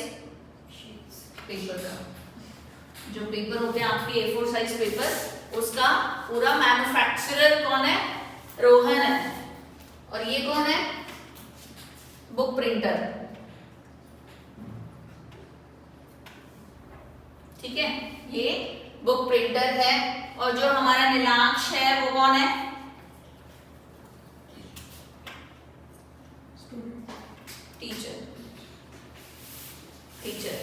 पेपर का, जो पेपर होते हैं आपके A4 साइज पेपर, उसका पूरा मैन्युफैक्चरर कौन है? रोहन है। और ये कौन है? बुक प्रिंटर, ठीक है, ये बुक प्रिंटर है। और जो हमारा नीलांश है वो कौन है? टीचर।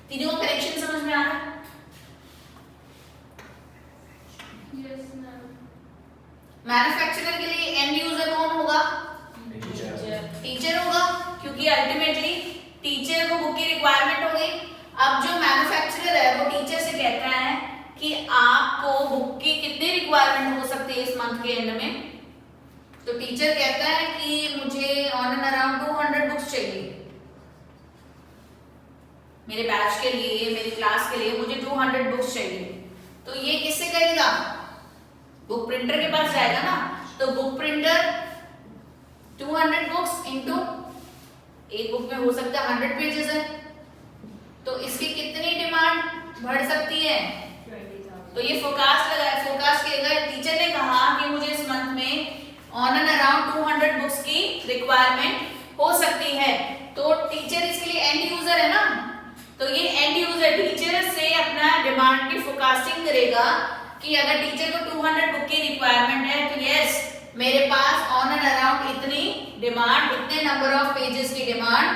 तीनों का कनेक्शन समझ में आ रहा है? मैन्युफैक्चरर के लिए एंड यूजर कौन होगा? टीचर होगा, क्योंकि अल्टीमेटली टीचर को बुक की रिक्वायरमेंट होगी। अब जो मैन्युफैक्चरर है वो टीचर से कहता है कि आपको बुक की कितनी रिक्वायरमेंट हो सकती है इस मंथ के एंड में। तो टीचर कहता है कि मुझे ऑन एंड अराउंड 200 बुक्स चाहिए मेरे बैच के लिए, मेरी क्लास के लिए मुझे 200 बुक्स चाहिए। तो ये किससे करेगा? बुक प्रिंटर के पास जाएगा ना। तो बुक प्रिंटर 200 बुक्स इनटू, एक बुक में हो सकता है 100 पेजेस है, तो इसकी कितनी डिमांड बढ़ सकती है? तो ये फोरकास्ट लगाए, फोरकास्ट किया। टीचर ने कहा कि मुझे इस मंथ में ऑन एंड अराउंड 200 बुक्स की रिक्वायरमेंट हो सकती है, तो टीचर इसके लिए एंड यूजर है ना, तो ये एंड यूजर टीचर से अपना डिमांड की फोरकास्टिंग करेगा कि अगर टीचर को 200 बुक की रिक्वायरमेंट है तो यस मेरे पास ऑन एंड अराउंड इतनी डिमांड, इतने नंबर ऑफ पेजेस की डिमांड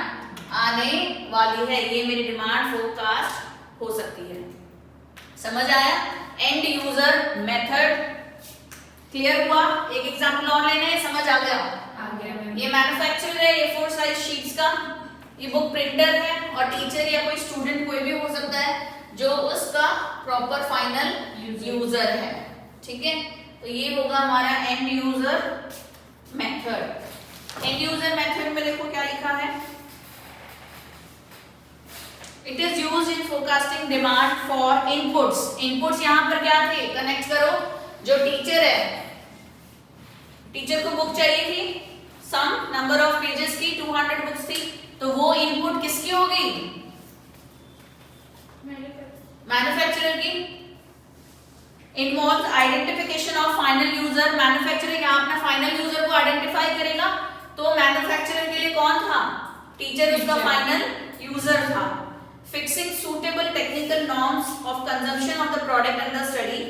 आने वाली है, ये मेरी डिमांड फोरकास्ट हो सकती है। समझ आया? एंड यूजर मेथड क्लियर हुआ? एक एग्जांपल और लेना है, समझ आ गया? ये मैन्युफैक्चरर है, ये 4 साइज शीट्स का, ये बुक प्रिंटर है और टीचर या कोई स्टूडेंट कोई भी हो सकता है जो उसका प्रॉपर फाइनल यूजर है। ठीक है, तो ये होगा हमारा and user method. And user method में देखो क्या लिखा है, it is used in forecasting demand for inputs. Inputs यहाँ पर क्या थे, कनेक्ट करो, जो टीचर है, टीचर को बुक चाहिए थी, सम नंबर ऑफ पेजेस की 200 बुक्स थी, तो वो इनपुट किसकी हो गई? मैन्युफैक्चरर की। Involve identification of final user. Manufacturer यहाँ अपना फाइनल यूजर को आइडेंटिफाई करेगा, तो मैन्युफैक्चरर के लिए कौन था? टीचर उसका फाइनल यूजर था। Fixing suitable technical norms of consumption of the product under study,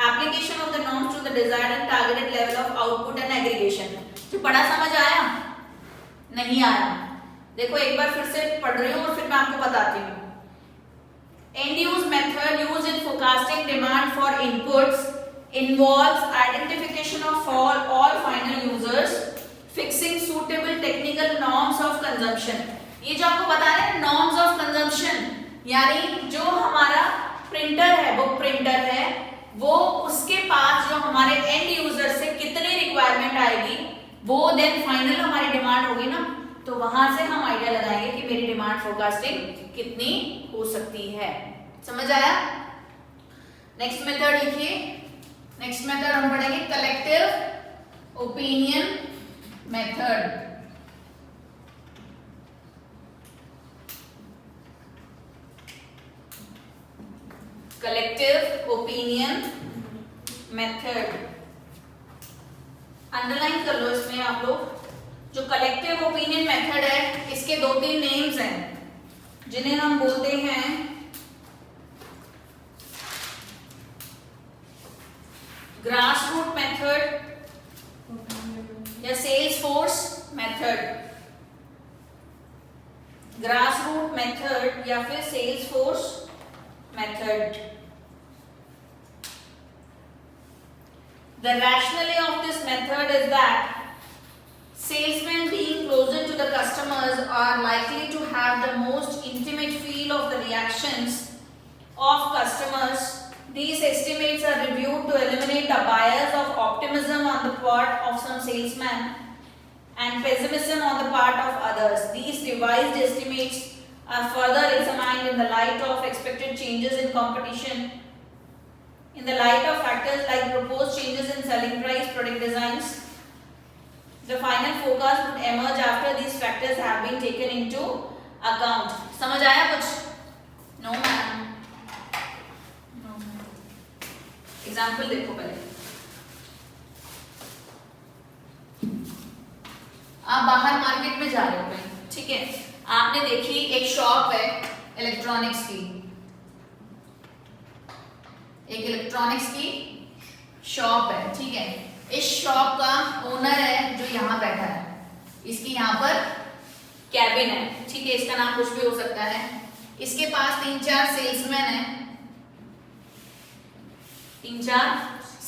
application of the norms to the desired and targeted level of output and aggregation. जो पढ़ा समझ आया? नहीं आया? देखो एक बार फिर से पढ़ रही हूँ और फिर मैं आपको बताती हूँ। End use method used in forecasting demand for inputs involves identification of all final users, fixing suitable technical norms of consumption। ये जो आपको बता रहे हैं norms of consumption, यानी जो हमारा प्रिंटर है, बुक प्रिंटर है, वो उसके पास जो हमारे एंड यूजर से कितनी रिक्वायरमेंट आएगी, वो देन फाइनल हमारी डिमांड होगी ना, तो वहां से हम आइडिया लगाएंगे कि मेरी डिमांड फोरकास्टिंग कितनी हो सकती है। समझ आया? नेक्स्ट मेथड लिखिए। नेक्स्ट मेथड हम पढ़ेंगे collective opinion method. Collective opinion method underline कर लो इसमें आप लोग। जो कलेक्टिव ओपिनियन मेथड है, इसके 2-3 नेम्स हैं जिन्हें हम बोलते हैं ग्रास रूट मेथड या sales force method. Grass root method या फिर sales force method. The rationale of this method is that salesmen being closer to the customers are likely to have the most intimate feel of the reactions of customers. These estimates are reviewed to eliminate the bias of optimism on the part of some salesmen and pessimism on the part of others. These revised estimates are further examined in the light of expected changes in competition, in the light of factors like proposed changes in selling price, product designs. The final forecast would emerge after these factors have been taken into account. समझ आया कुछ? No ma'am. No ma'am. Example देखो पहले। आप बाहर market में जा रहे हो कहीं, ठीक है, आपने देखी एक शॉप है इलेक्ट्रॉनिक्स की, एक इलेक्ट्रॉनिक्स की शॉप है, ठीक है। इस शॉप का ओनर है जो यहाँ बैठा है, इसकी यहाँ पर कैबिन है, ठीक है, इसका नाम कुछ भी हो सकता है। इसके पास 3-4 सेल्समैन है, 3-4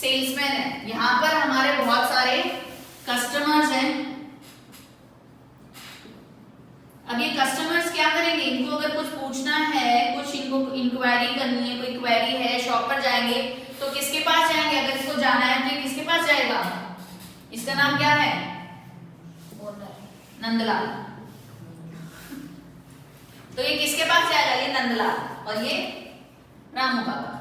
सेल्समैन है। यहाँ पर हमारे बहुत सारे कस्टमर्स हैं। अब ये कस्टमर्स क्या करेंगे, इनको अगर कुछ पूछना है, कुछ इनको इंक्वायरी करनी है, कोई क्वेरी है, शॉप पर जाएंगे तो किसके पास जाएंगे? अगर इसको जाना है तो किसके पास जाएगा? इसका नाम क्या है? नंदलाल। तो ये किसके पास जाएगा? ये नंदलाल। और ये रामू बाबा।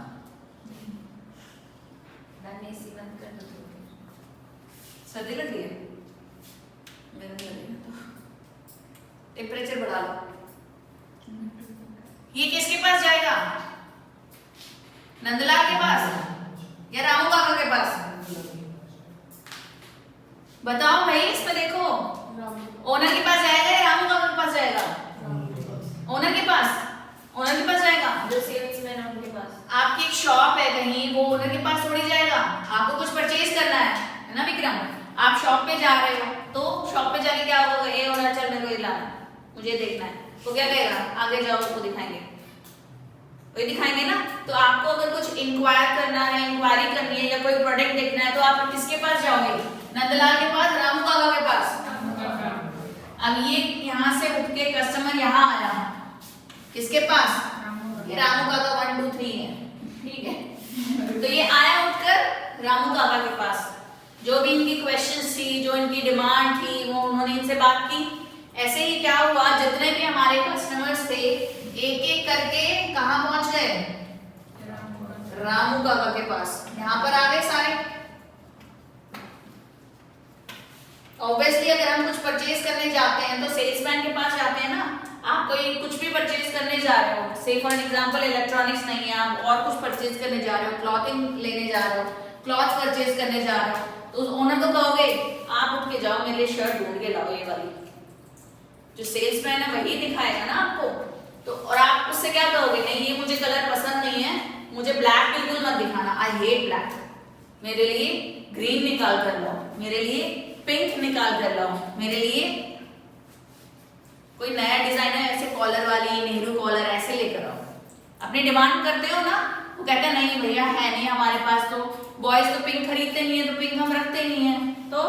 सर्दी लग रही है? मेरे को लग रही है, तो टेम्परेचर बढ़ा लो। ये किसके पास जाएगा? नंदलाल के पास या रामू बाबा के पास? बताओ भाई, इस पे देखो, ओनर के पास जाएगा या रामू बाबा के पास जाएगा? जाएगा? ओनर के पास, ओनर के पास जाएगा। जो सेल्समैन है उनके पास। आपकी एक शॉप है कहीं, वो ओनर के पास थोड़ी जाएगा। आपको कुछ परचेज करना है ना विक्रम, आप शॉप पे जा रहे हो तो शॉप पे जाके क्या होगा, ए ओनर चल मेरे को ये लाना है, मुझे देखना है, तो क्या कहेगा, आगे जाओ उसको दिखाएंगे, वही दिखाएंगे ना। तो आपको अगर कुछ इंक्वायर करना है, इंक्वायरी करनी है या कोई प्रोडक्ट देखना है तो आप किसके पास जाओगे? नंदलाल के पास, रामू काका के पास। अब ये यहाँ से उठ के कस्टमर यहाँ आया, किसके पास? ये रामू काका 1 2 3 है, ठीक है। तो ये आया उठकर रामू काका के पास, जो भी इनकी क्वेश्चंस थी, जो इनकी डिमांड थी, वो उन्होंने इनसे बात की। ऐसे ही क्या हुआ, जितने भी हमारे कस्टमर्स थे एक एक करके कहाँ पहुंच गए? रामू काका के पास। यहाँ पर आ गए सारे। ऑब्वियसली अगर हम कुछ परचेज करने जाते हैं तो सेल्समैन के पास जाते हैं ना। आप कोई कुछ भी परचेज करने जा रहे हो, से फॉर एग्जांपल इलेक्ट्रॉनिक्स नहीं है, आप और कुछ परचेज करने जा रहे हो, क्लॉथिंग लेने जा रहे हो, क्लॉथ परचेज करने जा रहे हो, तो उस ओनर को कहोगे आप उठ के जाओ मेरे लिए शर्ट ढूंढ के लाओ ये वाली। जो सेल्समैन है वही दिखाएगा ना आपको। तो और आप उससे क्या कहोगे, नहीं ये मुझे कलर पसंद नहीं है, मुझे ब्लैक बिल्कुल मत दिखाना, आई हेट ब्लैक, मेरे लिए ग्रीन निकाल कर लाओ, मेरे लिए पिंक निकाल कर लाओ, मेरे लिए कोई नया डिजाइन है ऐसे कॉलर वाली, नेहरू कॉलर, ऐसे लेकर आओ। अपनी डिमांड करते हो ना, वो कहता है नहीं भैया है नहीं हमारे पास, तो बॉयज तो पिंक खरीदते नहीं है, तो पिंक हम रखते नहीं है। तो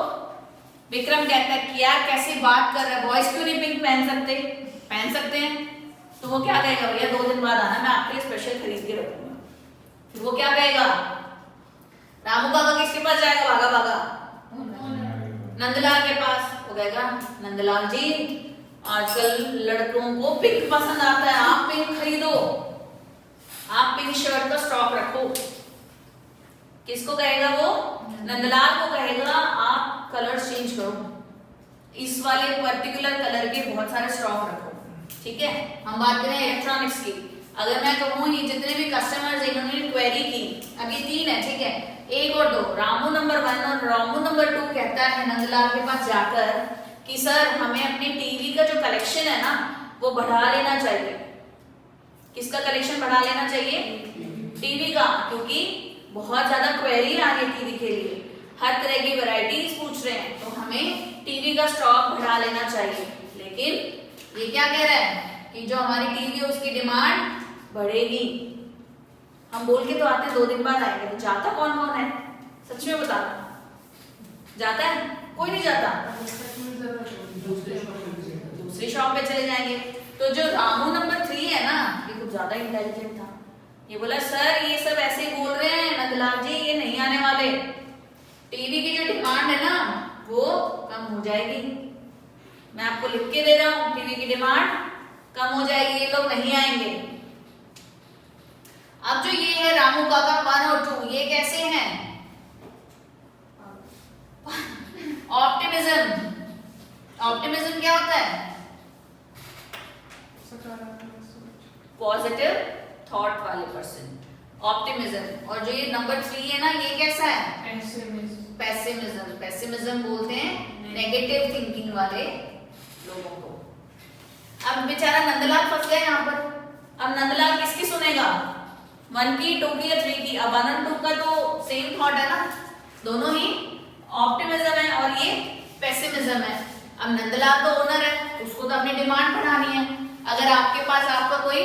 विक्रम कहता है कि यार कैसे बात कर रहा है, बॉयज क्यों नहीं पिंक पहन सकते? पहन सकते हैं। तो वो क्या कहेगा, भैया 2 दिन बाद आना, मैं आपके लिए स्पेशल खरीद के रखूंगा। फिर वो क्या कहेगा, रामू काका किसके पास जाएगा भागा भागा? नंदलाल के पास। वो कहेगा नंदलाल जी आजकल लड़कों को पिंक पसंद आता है, आप पिंक खरीदो, आप पिंक शर्ट का स्टॉक रखो। किसको कहेगा वो? नंदलाल को कहेगा आप कलर चेंज करो, इस वाले पर्टिकुलर कलर के बहुत सारे स्टॉक रखो, ठीक है। हम बात करें इलेक्ट्रॉनिक्स की, अगर मैं कहूँ ये जितने भी कस्टमर्स इन्होंने क्वेरी की, अब ये 3 है, ठीक है, 1 और 2, रामू नंबर 1 और रामू नंबर 2 कहता है नंदलाल के पास जाकर कि सर हमें अपने टीवी का जो कलेक्शन है ना वो बढ़ा लेना चाहिए। किसका कलेक्शन बढ़ा लेना चाहिए? टीवी का, क्योंकि बहुत ज्यादा क्वेरी आ रही है टीवी के लिए, हर तरह की वैरायटीज पूछ रहे हैं, तो हमें टीवी का स्टॉक बढ़ा लेना चाहिए। लेकिन ये क्या कह रहा है कि जो हमारी टीवी है उसकी डिमांड बढ़ेगी। हम बोल के तो आते 2 दिन बाद आएंगे, तो जाता कौन कौन है? सच में बताना, जाता है? कोई नहीं जाता, दूसरी शॉप पे चले जाएंगे। तो जो रामू नंबर 3 है ना, ये कुछ ज्यादा इंटेलिजेंट था, ये बोला सर ये सब ऐसे ही बोल रहे हैं नंदलाल जी, ये नहीं आने वाले, टीवी की जो डिमांड है ना वो कम हो जाएगी, मैं आपको लिख के दे रहा हूँ, टीवी की डिमांड कम हो जाएगी, ये लोग नहीं आएंगे। अब जो ये है रामू काका 1 और 2, ये कैसे हैं? ऑप्टिमिज्म। ऑप्टिमिज्म क्या होता है? पॉजिटिव थॉट वाले पर्सन, ऑप्टिमिज्म। और जो ये नंबर 3 है ना, ये कैसा है? पेसिमिज्म। पेसिमिज्म बोलते हैं नेगेटिव थिंकिंग वाले लोगों को। अब बेचारा नंदलाल फंस गया यहाँ पर। अब नंदलाल किसकी सुनेगा? 1 की, 2 की या 3 की? अब 1 और 2 का तो सेम थॉट है ना, दोनों ही ऑप्टिमिज्म है और ये पेसिमिज्म है। अब नंदलाल तो ओनर है, उसको तो अपनी डिमांड बढ़ानी है। अगर आपके पास आपका कोई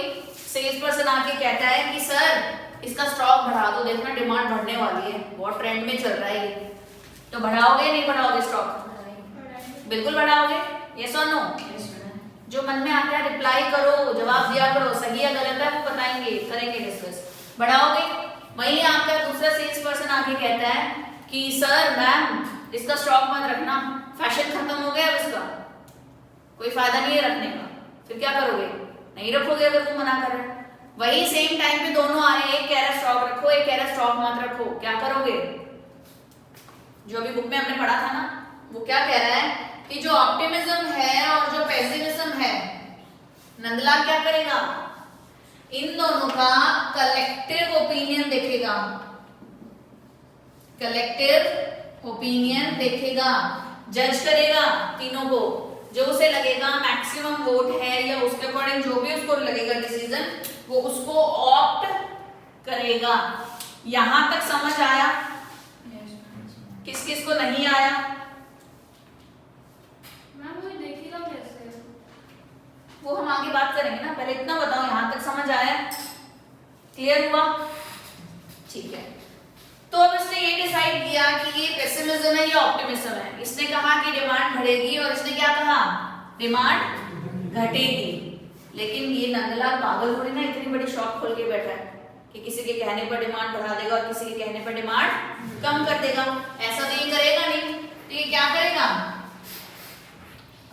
सेल्स पर्सन आके कहता है कि सर इसका स्टॉक बढ़ा दो, देखना डिमांड बढ़ने वाली है, बहुत ट्रेंड में चल रहा है ये, तो बढ़ाओगे नहीं बढ़ाओगे स्टॉक? बिल्कुल बढ़ाओगे, यस और नो? जो मन में आता है रिप्लाई करो, जवाब दिया करो, सही या गलत है वो बताएंगे, करेंगे डिस्कस। बढ़ाओगे? वही आपका दूसरा सेल्स पर्सन आके कहता है कि सर मैम इसका स्टॉक मत रखना, फैशन खत्म हो गया अब इसका, कोई फायदा नहीं है रखने का, फिर क्या करोगे? नहीं रखोगे अगर वो मना कर रहा है। वही सेम टाइम पे दोनों आ रहे हैं, एक कह रहा है स्टॉक रखो, एक कह रहा है स्टॉक मत रखो, क्या करोगे? जो अभी बुक में हमने पढ़ा था ना, वो क्या कह रहा है कि जो ऑप्टिमिज्म है और जो पेसिमिज्म है, नंदलाल क्या करेगा? इन दोनों का कलेक्टिव ओपिनियन देखेगा, कलेक्टिव ओपिनियन देखेगा, जज करेगा तीनों को जो उसे लगेगा मैक्सिमम वोट है या उसके अकॉर्डिंग जो भी उसको लगेगा डिसीजन, वो उसको ऑप्ट करेगा। यहां तक समझ आया? किस किस को नहीं आया? मैम वो देखिएगा कैसे? वो हम आगे बात करेंगे ना, पहले इतना बताओ यहां तक समझ आया? क्लियर हुआ? ठीक है, तो अब इसने ये डिसाइड किया कि ये पेसिमिज्म है या ऑप्टिमिज्म है। इसने कहा कि डिमांड बढ़ेगी और इसने क्या कहा? डिमांड घटेगी। लेकिन ये नंदलाल पागल थोड़ी ना इतनी बड़ी शॉप खोल के बैठा है कि किसी के कहने पर डिमांड बढ़ा देगा और किसी के कहने पर डिमांड कम कर देगा। ऐसा तो ये करेगा नहीं। तो ये क्या करेगा?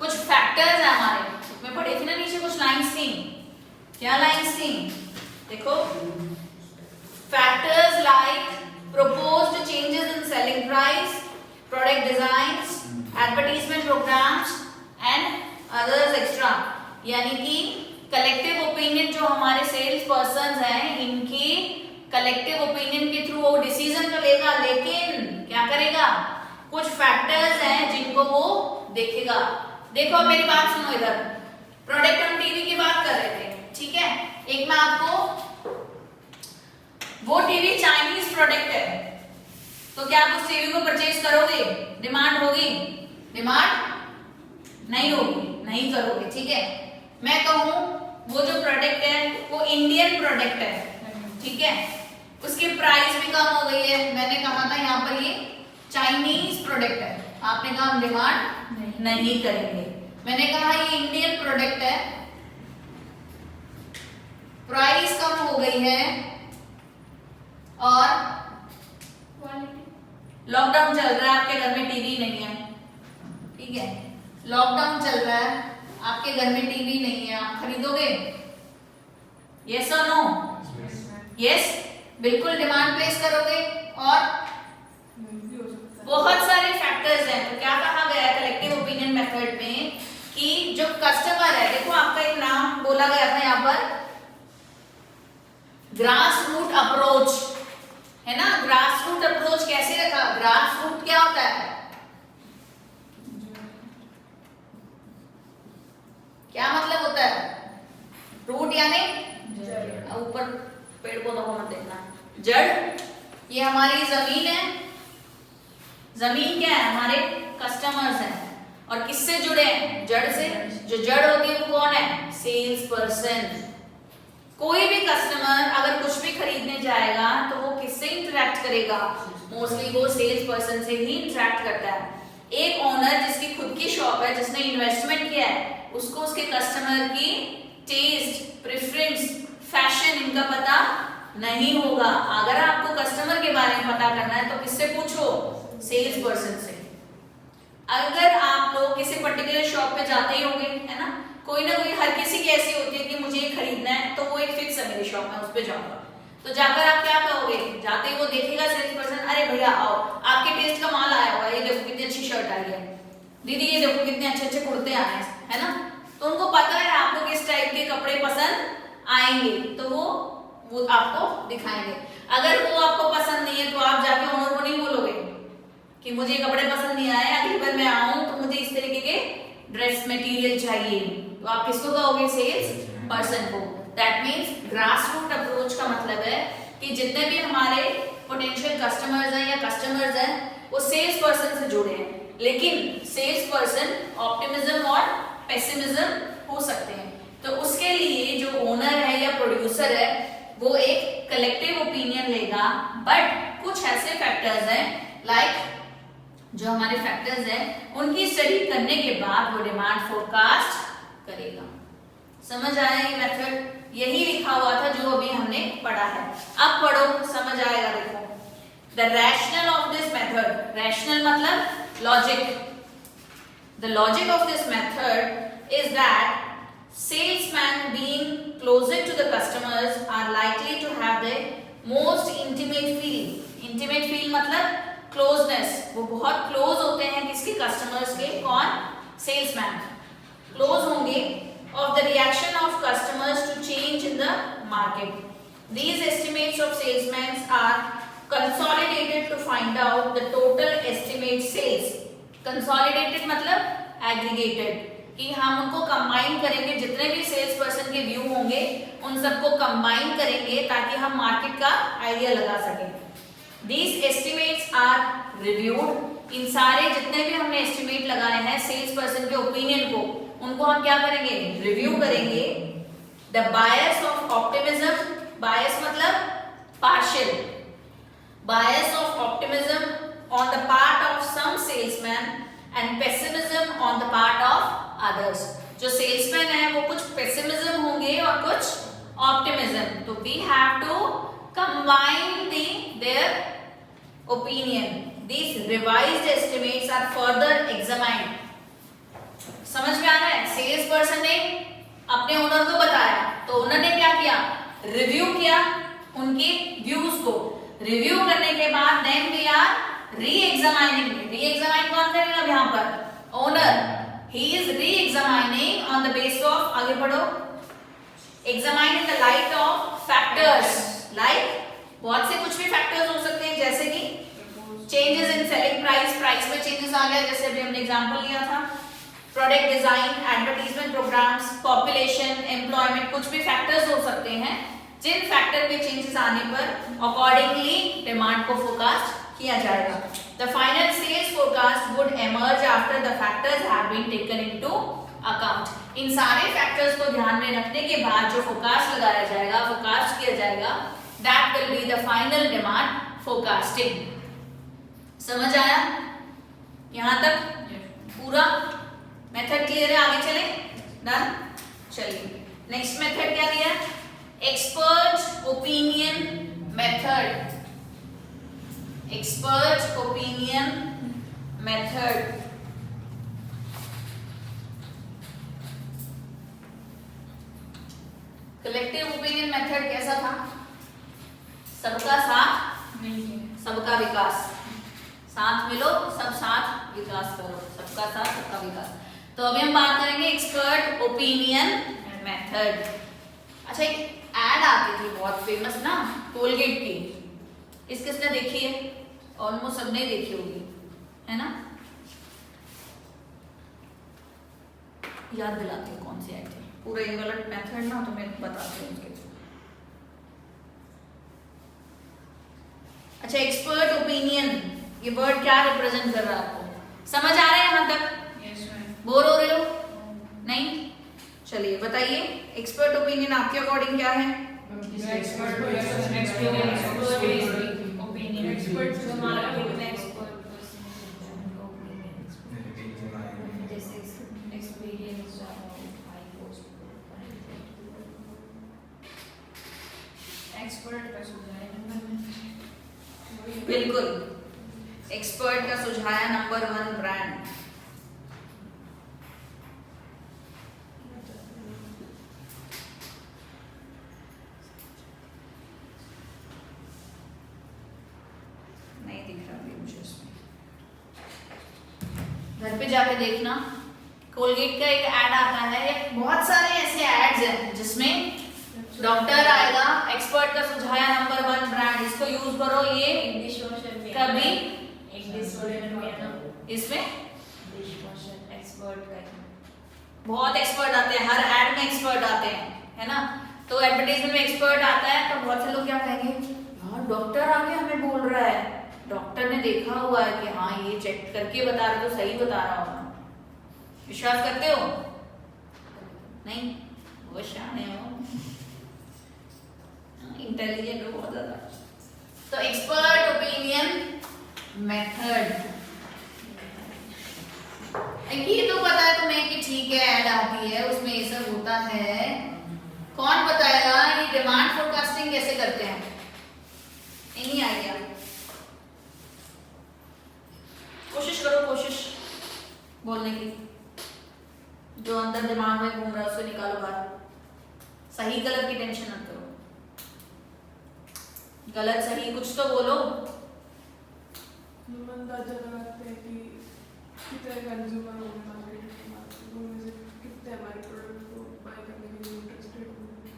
कुछ फैक्टर्स है हमारे, उसमें पढ़े थे ना नीचे कुछ लाइंस थी। क्या लाइंस थी? देखो, factors like proposed changes in selling price, product designs, advertisement programs and others extra। यानी कि कलेक्टिव ओपिनियन जो हमारे सेल्स पर्सन हैं, इनकी कलेक्टिव ओपिनियन के थ्रू वो डिसीजन तो लेगा, लेकिन क्या करेगा? कुछ फैक्टर्स हैं जिनको वो देखेगा। देखो अब मेरी बात सुनो इधर। प्रोडक्ट हम टीवी की बात कर रहे थे, ठीक है? एक मैं आपको, वो टीवी चाइनीज प्रोडक्ट है, तो क्या आप उस टीवी को परचेज करोगे? डिमांड होगी? डिमांड नहीं होगी, नहीं करोगे, ठीक है? मैं कहूं वो जो प्रोडक्ट है वो इंडियन प्रोडक्ट है, ठीक है? उसकी प्राइस भी कम हो गई है। मैंने कहा था यहाँ पर ये चाइनीज प्रोडक्ट है, आपने कहा हम डिमांड नहीं करेंगे। मैंने कहा ये इंडियन प्रोडक्ट है, प्राइस कम हो गई है और लॉकडाउन चल रहा है, आपके घर में टीवी नहीं है, ठीक है? लॉकडाउन चल रहा है, आपके घर में टीवी नहीं है, आप खरीदोगे? यस और नो? यस, बिल्कुल डिमांड प्लेस करोगे। और बहुत सारे फैक्टर्स हैं। तो क्या कहा गया है कलेक्टिव ओपिनियन मेथड में कि जो कस्टमर है, देखो आपका एक नाम बोला गया था यहाँ पर, ग्रास रूट अप्रोच, है ना? ग्रास रूट अप्रोच कैसे रखा? ग्रास रूट क्या होता है? क्या मतलब होता है? रूट यानी ऊपर पेड़ पौधों को मत देखना, जड़। ये हमारी जमीन है। जमीन क्या है? हमारे कस्टमर्स हैं। और किससे जुड़े हैं? जड़ से। जो जड़ होती है वो कौन है? Sales person. कोई भी कस्टमर अगर कुछ भी खरीदने जाएगा तो वो किससे इंटरेक्ट करेगा? मोस्टली वो सेल्स पर्सन से ही इंटरेक्ट करता है। एक ओनर जिसकी खुद की शॉप है, जिसने इन्वेस्टमेंट किया है, उसको उसके कस्टमर की टेस्ट, प्रेफरेंस, फैशन इनका पता नहीं होगा। अगर आपको कस्टमर के बारे में पता करना है तो किससे पूछो? सेल्स पर्सन से। अगर आप लोग किसी पर्टिकुलर शॉप पे जाते ही होंगे, है ना? कोई ना कोई, हर किसी की ऐसी होती है कि मुझे ये खरीदना है, तो वो एक फिक्स है मेरी शॉप में, उस पे जाऊंगा। तो जाकर आप क्या कहोगे? जाते ही वो देखेगा सेल्स पर्सन, अरे भैया आओ, आपके टेस्ट का माल आया हुआ है, ये देखो कितनी अच्छी शर्ट आई है, दीदी ये देखो कितने अच्छे अच्छे कुर्ते आए हैं, है ना? तो उनको पता है आपको किस टाइप के कपड़े पसंद आएंगे, तो वो आपको दिखाएंगे। अगर वो आपको पसंद नहीं है तो आप जाके ओनर को नहीं बोलोगे कि मुझे कपड़े पसंद नहीं आए, अगली बार मैं आऊं तो मुझे इस तरीके के ड्रेस मटेरियल चाहिए। तो आप किसको कहोगे? सेल्स पर्सन को। That means grass root approach का मतलब है कि जितने भी हमारे पोटेंशियल कस्टमर्स हैं या कस्टमर्स हैं वो सेल्स पर्सन से जुड़े हैं। लेकिन सेल्स पर्सन ऑप्टिमिज्म और पेसिमिज्म हो सकते हैं। तो उसके लिए जो ओनर है या प्रोड्यूसर है वो एक कलेक्टिव ओपिनियन लेगा, बट कुछ ऐसे फैक्टर्स हैं लाइक जो हमारे फैक्टर्स हैं उनकी स्टडी करने के बाद वो डिमांड फोरकास्ट करेगा। समझ आया ये मेथड? यही लिखा हुआ था जो अभी हमने पढ़ा है। अब पढ़ो, समझ आएगा। देखो, the rational of this method, rational मतलब logic. The logic of this method is that salesmen being closer to the customers are likely to have the most intimate feel. Intimate feel मतलब क्लोजनेस, वो बहुत close होते हैं किसके? Customers के। कौन? Salesman close होंगे of the reaction of customers to change in the market. These estimates of salesmen are consolidated to find out the total estimate sales. Consolidated मतलब aggregated, कि हम उनको कंबाइन करेंगे, जितने भी सेल्स पर्सन के व्यू होंगे उन सबको कंबाइन करेंगे ताकि हम मार्केट का आइडिया लगा सकें। These estimates are reviewed। इन सारे जितने भी हमने एस्टिमेट लगाए हैं सेल्स पर्सन के ओपिनियन को, उनको हम क्या करेंगे, रिव्यू करेंगे। The bias of optimism, bias मतलब partial, bias of optimism on the part of some salesmen and pessimism on the part of others। जो सेल्समैन है वो कुछ पेसिमिज्म होंगे और कुछ ऑप्टिमिज्म, तो we have to combine their opinion। These revised estimates are further examined। समझ में आ रहा है? सेल्स पर्सन ने अपने ओनर को बताया, तो ओनर ने क्या किया, रिव्यू किया उनके व्यूज को। रिव्यू करने के बाद then we are re-examining. Re-examine कौन करेगा यहाँ पर, owner. He is re-examining on the base of, आगे पढ़ो, examine in the light of factors, like बहुत से कुछ भी फैक्टर्स हो सकते हैं, जैसे कि changes in selling price, price में चेंजेस आ गया, जैसे अभी हमने एग्जांपल लिया था, product design, advertisement programs, population, employment, कुछ भी फैक्टर्स हो सकते हैं जिन फैक्टर में चेंजेस आने पर अकॉर्डिंगली डिमांड को फोरकास्ट किया जाएगा। The final sales forecast would emerge after the factors have been taken into account. इन सारे फैक्टर्स को ध्यान में रखने के बाद जो फोरकास्ट लगाया जाएगा, फोरकास्ट किया जाएगा, that will be the final demand forecasting. समझ आया यहां तक? पूरा मेथड क्लियर है? आगे चले, डन। चलिए नेक्स्ट मेथड क्या दिया, expert opinion method. Expert opinion method. Collective opinion method कैसा था, सबका साथ सबका विकास, साथ मिलो सब साथ विकास करो, सबका साथ सबका विकास। तो अभी हम बात करेंगे एक्सपर्ट ओपिनियन मेथड। अच्छा, एक एड आती थी बहुत फेमस ना, कोलगेट की, इस किसने देखी है? ऑलमोस्ट सबने देखी होगी, है ना? याद दिलाती हूँ कौन सी एड थी, पूरा ये वाला मेथड ना तो मैं बताती हूँ। अच्छा, एक्सपर्ट ओपिनियन, ये वर्ड क्या रिप्रेजेंट कर रहा है आपको, समझ आ रहा है यहाँ तक? बोर हो रहे हो? नहीं? चलिए बताइए, एक्सपर्ट ओपिनियन आपके अकॉर्डिंग क्या है? बिल्कुल, एक्सपर्ट का सुझाया नंबर 1 ब्रांड। नहीं दिख रहा अभी मुझे इसमें, घर पे जाके देखना। कोलगेट का एक ऐड आता है, बहुत सारे ऐसे एड्स हैं जिसमें डॉक्टर आएगा, एक्सपर्ट का सुझाया नंबर 1 ब्रांड, इसको यूज करो। ये कभी इसमें बहुत एक्सपर्ट आते हैं, हर एड में एक्सपर्ट आते हैं, है ना? तो एडवर्टाइजमेंट में एक्सपर्ट आता है तो बहुत से लोग क्या कहेंगे, यार डॉक्टर आके हमें बोल रहा है, डॉक्टर ने देखा हुआ है कि हाँ ये चेक करके बता रहा तो सही बता रहा होगा। विश्वास करते हो? नहीं, वो शाने हो, इंटेलिजेंट हो बहुत ज्यादा। तो एक्सपर्ट ओपिनियन मेथड, ये तो पता है तुम्हें कि ठीक है ऐड आती है उसमें ये सब होता है, कौन बताएगा ये डिमांड फोरकास्टिंग कैसे करते हैं? नहीं आइडिया? कोशिश करो, कोशिश बोलने की, जो अंदर दिमाग में घूम रहा है उसे निकालो बाहर। सही गलत की टेंशन मत करो, गलत सही कुछ तो बोलो। अंदाजा लगाते हैं कि कितने कंज्यूमर होंगे मार्केट में, कितने हमारे प्रोडक्ट को बाय करने के लिए इंटरेस्टेड होंगे।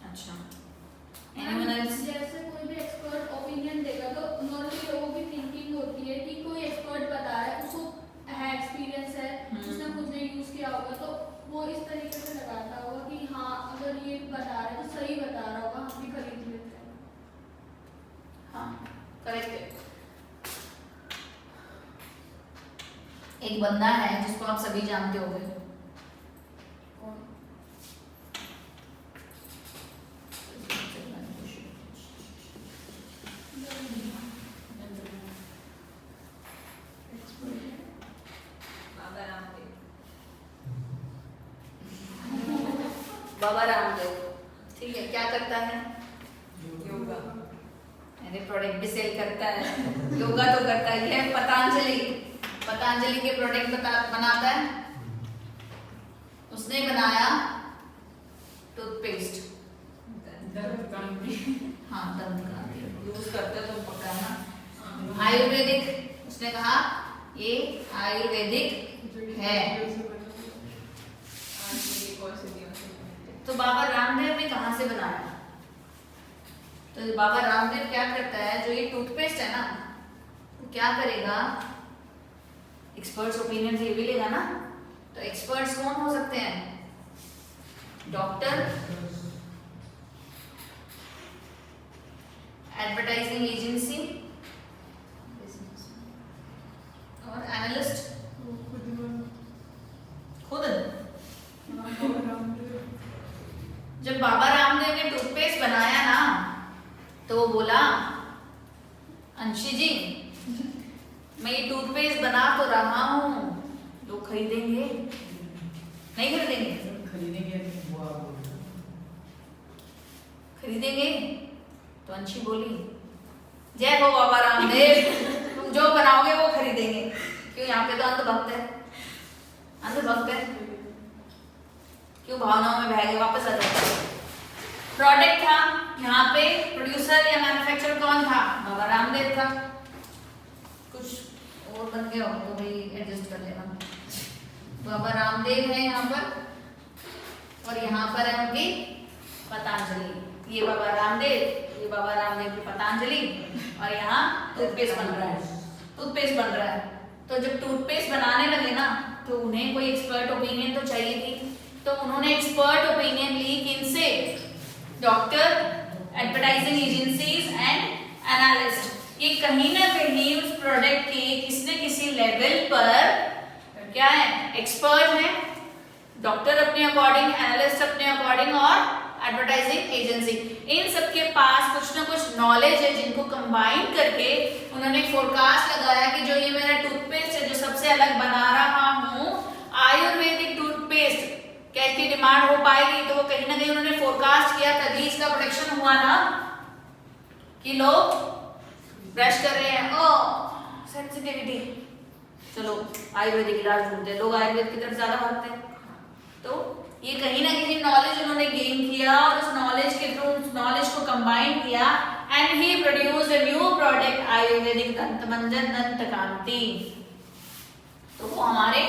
अच्छा, एनीवन एल्स? जैसे कोई भी एक्सपर्ट ओपिनियन देगा तो नॉर्मली लोगों की थिंकिंग होती है कि कोई एक्सपर्ट बता रहा है, उसको है एक्सपीरियंस है, उसने खुद ने यूज किया एक बंदा है जिसको आप सभी जानते होंगे, बाबा रामदेव। ठीक है, क्या करता है? योगा। अरे प्रोडक्ट भी सेल करता है, योगा तो करता ही है। पतंजलि के प्रोडक्ट बनाता है। उसने बनाया टूथपेस्ट, हाँ दंत कांति यूज करते तो पक्का है ना। आयुर्वेदिक, उसने कहा ये आयुर्वेदिक है। तो बाबा रामदेव ने कहाँ से बनाया? तो बाबा रामदेव क्या करता है, जो ये टूथपेस्ट है ना, वो क्या करेगा, एक्सपर्ट्स ओपिनियन से ये भी लेगा ना। तो एक्सपर्ट्स कौन हो सकते हैं? डॉक्टर, एडवर्टाइजिंग एजेंसी और एनालिस्ट। खुद जब बाबा रामदेव ने टूथपेस्ट बनाया ना, तो वो बोला, अंशी जी मैं ये टूथपेस्ट बना तो रहा हूँ, लोग खरीदेंगे नहीं खरीदेंगे? खरीदेंगे। तो अंशी बोली, जय हो बाबा रामदेव, तुम जो बनाओगे वो खरीदेंगे। क्यों? यहाँ पे तो अंधभक्त है, क्यों भावनाओं में बह गए? वापस आ जाते। प्रोडक्ट था, यहाँ पे प्रोड्यूसर या मैन्युफैक्चरर कौन था? बाबा रामदेव था। कुछ और बन गया हो तो भाई एडजस्ट कर लेना। बाबा रामदेव है यहाँ पर, और यहाँ पर है उनकी पतंजलि। ये बाबा रामदेव की पतंजलि, और यहाँ टूथपेस्ट बन रहा है। तो जब टूथपेस्ट बनाने लगे ना, तो उन्हें कोई एक्सपर्ट ओपिनियन तो चाहिए थी। तो उन्होंने एक्सपर्ट ओपिनियन ली किनसे? Doctor, advertising agencies and analyst. ये कहीं ना कहीं उस प्रोडक्ट के किसी न किसी लेवल पर क्या है? एक्सपर्ट है। डॉक्टर अपने अकॉर्डिंग, एनालिस्ट अपने अकॉर्डिंग, और एडवर्टाइजिंग एजेंसी, इन सबके पास कुछ ना कुछ नॉलेज है, जिनको कंबाइन करके उन्होंने फोरकास्ट लगाया कि जो ये मेरा टूथपेस्ट है, जो सबसे अलग बना रहा हूँ, आयुर्वेदिक टूथपेस्ट, क्या इसकी डिमांड हो पाएगी? तो वो कहीं ना कहीं उन्होंने फोरकास्ट किया, तभी इसका प्रोडक्शन हुआ ना, कि लोग ब्रश कर रहे हैं, ओ सेंसिटिविटी, चलो आयुर्वेदिक इलाज ढूंढते हैं, लोग आयुर्वेद की तरफ ज्यादा भागते हैं। तो ये कहीं ना कहीं नॉलेज उन्होंने गेन किया, और उस नॉलेज के थ्रू उस नॉलेज को कंबाइन किया, and he produced a new product, Ayurvedic दंत मंजन, दंत कांति। तो वो हमारे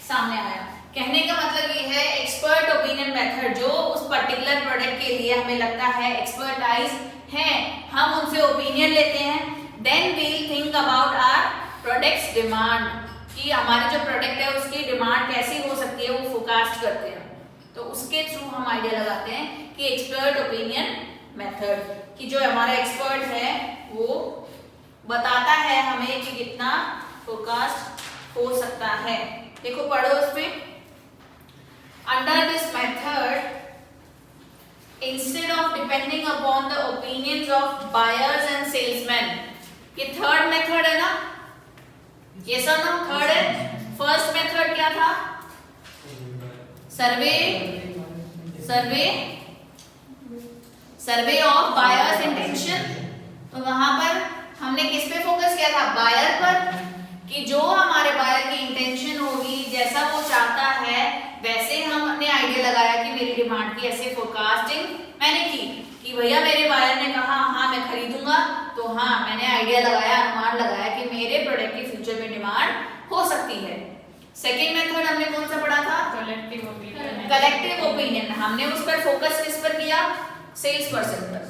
सामने आया। कहने का मतलब ये है, एक्सपर्ट ओपिनियन मेथड, जो उस पर्टिकुलर प्रोडक्ट के लिए हमें लगता है एक्सपर्टाइज है, हम उनसे ओपिनियन लेते हैं, then we think about our products demand, कि हमारे जो प्रोडक्ट है उसकी डिमांड कैसी हो सकती है, वो फोरकास्ट करते हैं। तो उसके थ्रू हम आइडिया लगाते हैं कि एक्सपर्ट ओपिनियन मेथड, कि जो हमारा एक्सपर्ट है वो बताता है हमें कि कितना फोरकास्ट हो सकता है। देखो पढ़ो उसमें, under this method, instead of depending upon the opinions of buyers and salesmen, ये थर्ड मेथड है ना, ये सर ना थर्ड है। फर्स्ट मेथड क्या था? सर्वे ऑफ बायर्स इंटेंशन। तो वहां पर हमने किस पे फोकस किया था? बायर पर, कि जो हमारे बायर की इंटेंशन होगी, जैसा वो चाहता है, वैसे हमने आइडिया लगाया कि मेरी डिमांड की ऐसे फोरकास्टिंग मैंने की, कि भैया मेरे बायर ने कहा हाँ मैं खरीदूंगा, तो हाँ मैंने आइडिया लगाया, अनुमान लगाया कि मेरे प्रोडक्ट की फ्यूचर में डिमांड हो सकती है। सेकेंड मेथड हमने कौन सा पढ़ा था? Collective opinion. हमने उस पर फोकस किस पर किया? सेल्स पर्सन पर।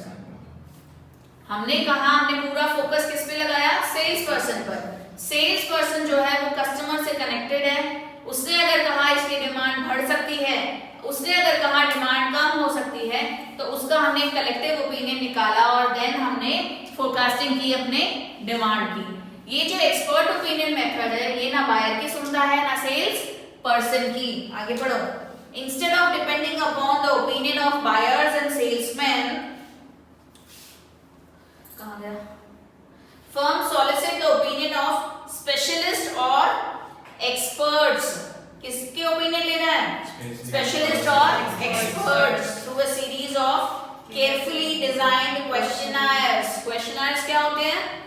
हमने कहा, हमने पूरा फोकस किस पे लगाया? सेल्स पर्सन पर। सेल्स पर्सन जो है वो कस्टमर से कनेक्टेड है, उसने अगर कहा इसकी डिमांड बढ़ सकती है, उसने अगर कहा डिमांड कम हो सकती है, तो उसका हमने कलेक्टिव ओपिनियन निकाला, और देन हमने फोरकास्टिंग की अपने डिमांड की। ये जो एक्सपर्ट ओपिनियन मेथड है ये ना बायर की सुनता है ना सेल्स पर्सन की। आगे पढ़ो। Instead of depending upon the opinion of buyers and salesman, कहां गया, firm solicit the opinion of specialist और एक्सपर्ट्स। किसके ओपिनियन लेना है? स्पेशलिस्ट और experts through a series of carefully designed questioners. Questioners क्या होते हैं?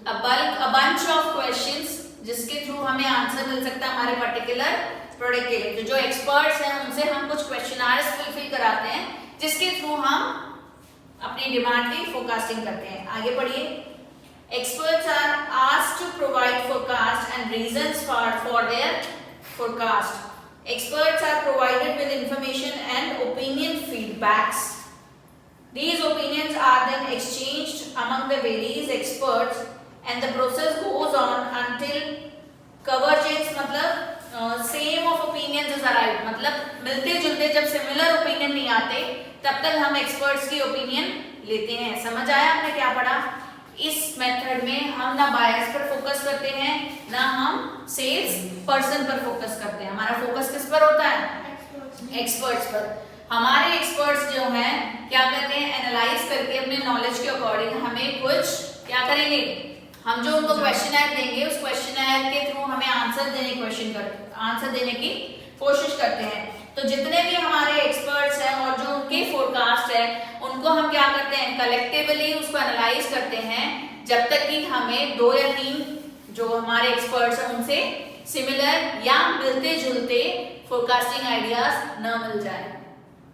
a bunch of questions जिसके थ्रू हमें आंसर मिल सकता है हमारे पर्टिकुलर प्रोडक्ट के लिए। जो एक्सपर्ट्स हैं उनसे हम कुछ क्वेश्चनर्स फुलफिल कराते हैं जिसके थ्रू हम अपनी डिमांड की फोरकास्टिंग करते हैं। आगे पढ़िए। Experts are asked to provide forecast and reasons for their forecast. Experts are provided with information and opinion feedbacks. These opinions are then exchanged among the various experts and the process goes on until convergence मतलब same of opinions is arrived, मतलब मिलते जुलते जब similar opinion नहीं आते तब तक हम एक्सपर्ट्स की ओपिनियन लेते हैं। समझ आया आपने क्या पढ़ा? इस मेथड में हम ना बायर्स पर फोकस करते हैं ना हम सेल्स पर्सन पर फोकस करते हैं। हमारा फोकस किस पर होता है? एक्सपर्ट्स पर। हमारे एक्सपर्ट्स जो हैं क्या करते हैं? एनालाइज करके अपने नॉलेज के अकॉर्डिंग हमें कुछ क्या करेंगे, हम जो उनको क्वेश्चनर देंगे उस क्वेश्चनर के थ्रू हमें आंसर देने की कोशिश करते हैं। तो जितने भी हमारे एक्सपर्ट्स हैं और जो उनके फोरकास्ट है उनको हम क्या करते हैं? कलेक्टिवली उसको एनालाइज करते हैं जब तक कि हमें 2 या 3 जो हमारे एक्सपर्ट्स हैं उनसे सिमिलर या मिलते जुलते फोरकास्टिंग आइडियाज न मिल जाए।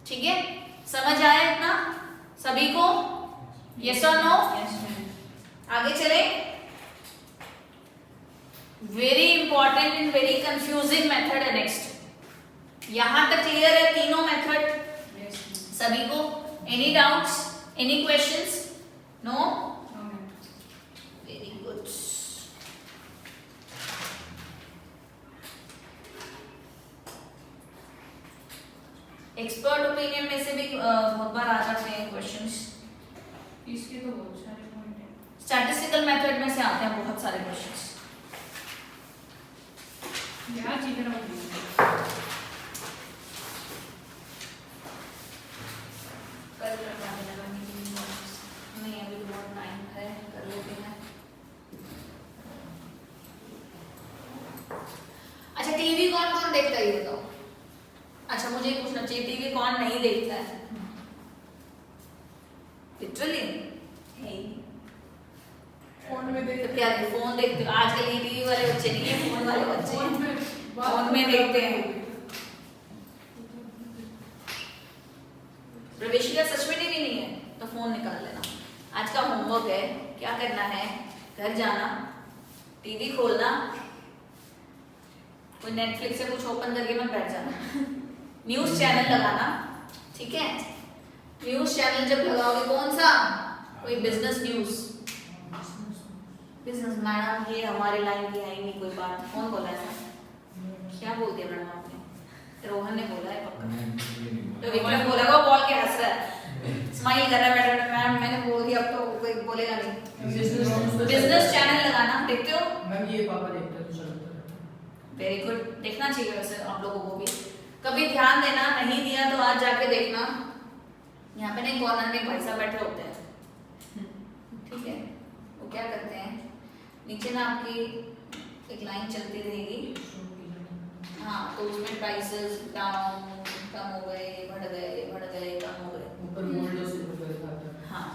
ठीक है, समझ आया इतना सभी को? यस और नो? आगे चले। Very important and very confusing method है नेक्स्ट। यहां तक क्लियर है तीनों मेथड सभी को? Any doubts, any questions? No? Very good. Expert opinion में से भी बहुत बार आ जाते हैं क्वेश्चंस। इसके तो बहुत सारे पॉइंट हैं। स्टैटिस्टिकल मेथड में से आते हैं बहुत सारे क्वेश्चंस। यार जी करो नहीं, अभी बहुत टाइम है, कर लेते हैं। अच्छा, टीवी कौन कौन देखता है ये बताओ? अच्छा, मुझे पूछना चाहिए टीवी कौन नहीं देखता है? लिटरली फोन में देखते तो क्या फोन देखते हो? आजकल ये टीवी वाले बच्चे नहीं है, फोन वाले बच्चे हैं, फोन में देखते हैं। प्रवेशिका सच में टीवी नहीं है तो फोन निकाल लेना। आज का होमवर्क है, क्या करना है, घर जाना, टीवी खोलना, कोई नेटफ्लिक्स से कुछ ओपन करके मत बैठ जाना, न्यूज चैनल लगाना। ठीक है, न्यूज चैनल जब लगाओगे कौन सा? कोई बिजनेस न्यूज। बिजनेस मैडम ये हमारे लाइन की है ही नहीं कोई बात। कौन बोला है? क्या बोल दिया मैडम आपने? रोहन ने बोला है पक्का। तो विक्रम बोला वो बॉल के हंस रहा है, स्माइल कर रहा है मैडम। मैम मैंने बोल दिया, अब तो कोई बोलेगा नहीं। बिजनेस चैनल लगाना देखते हो? मैम ये पापा देखते हैं तो चलता। वेरी गुड, देखना चाहिए वैसे आप लोगों को भी। कभी ध्यान देना, नहीं दिया तो आज जाके देखना। यहाँ पे नहीं, कॉर्नर में भाई साहब बैठे होते हैं, ठीक है, वो क्या करते हैं, नीचे ना आपकी एक लाइन चलती रहेगी, हाँ, तो उसमें प्राइसेस डाउन, कम हो गए, बढ़ गए, कम हो गए, ऊपर गोल्ड और सिल्वर का दिखाता है। हाँ,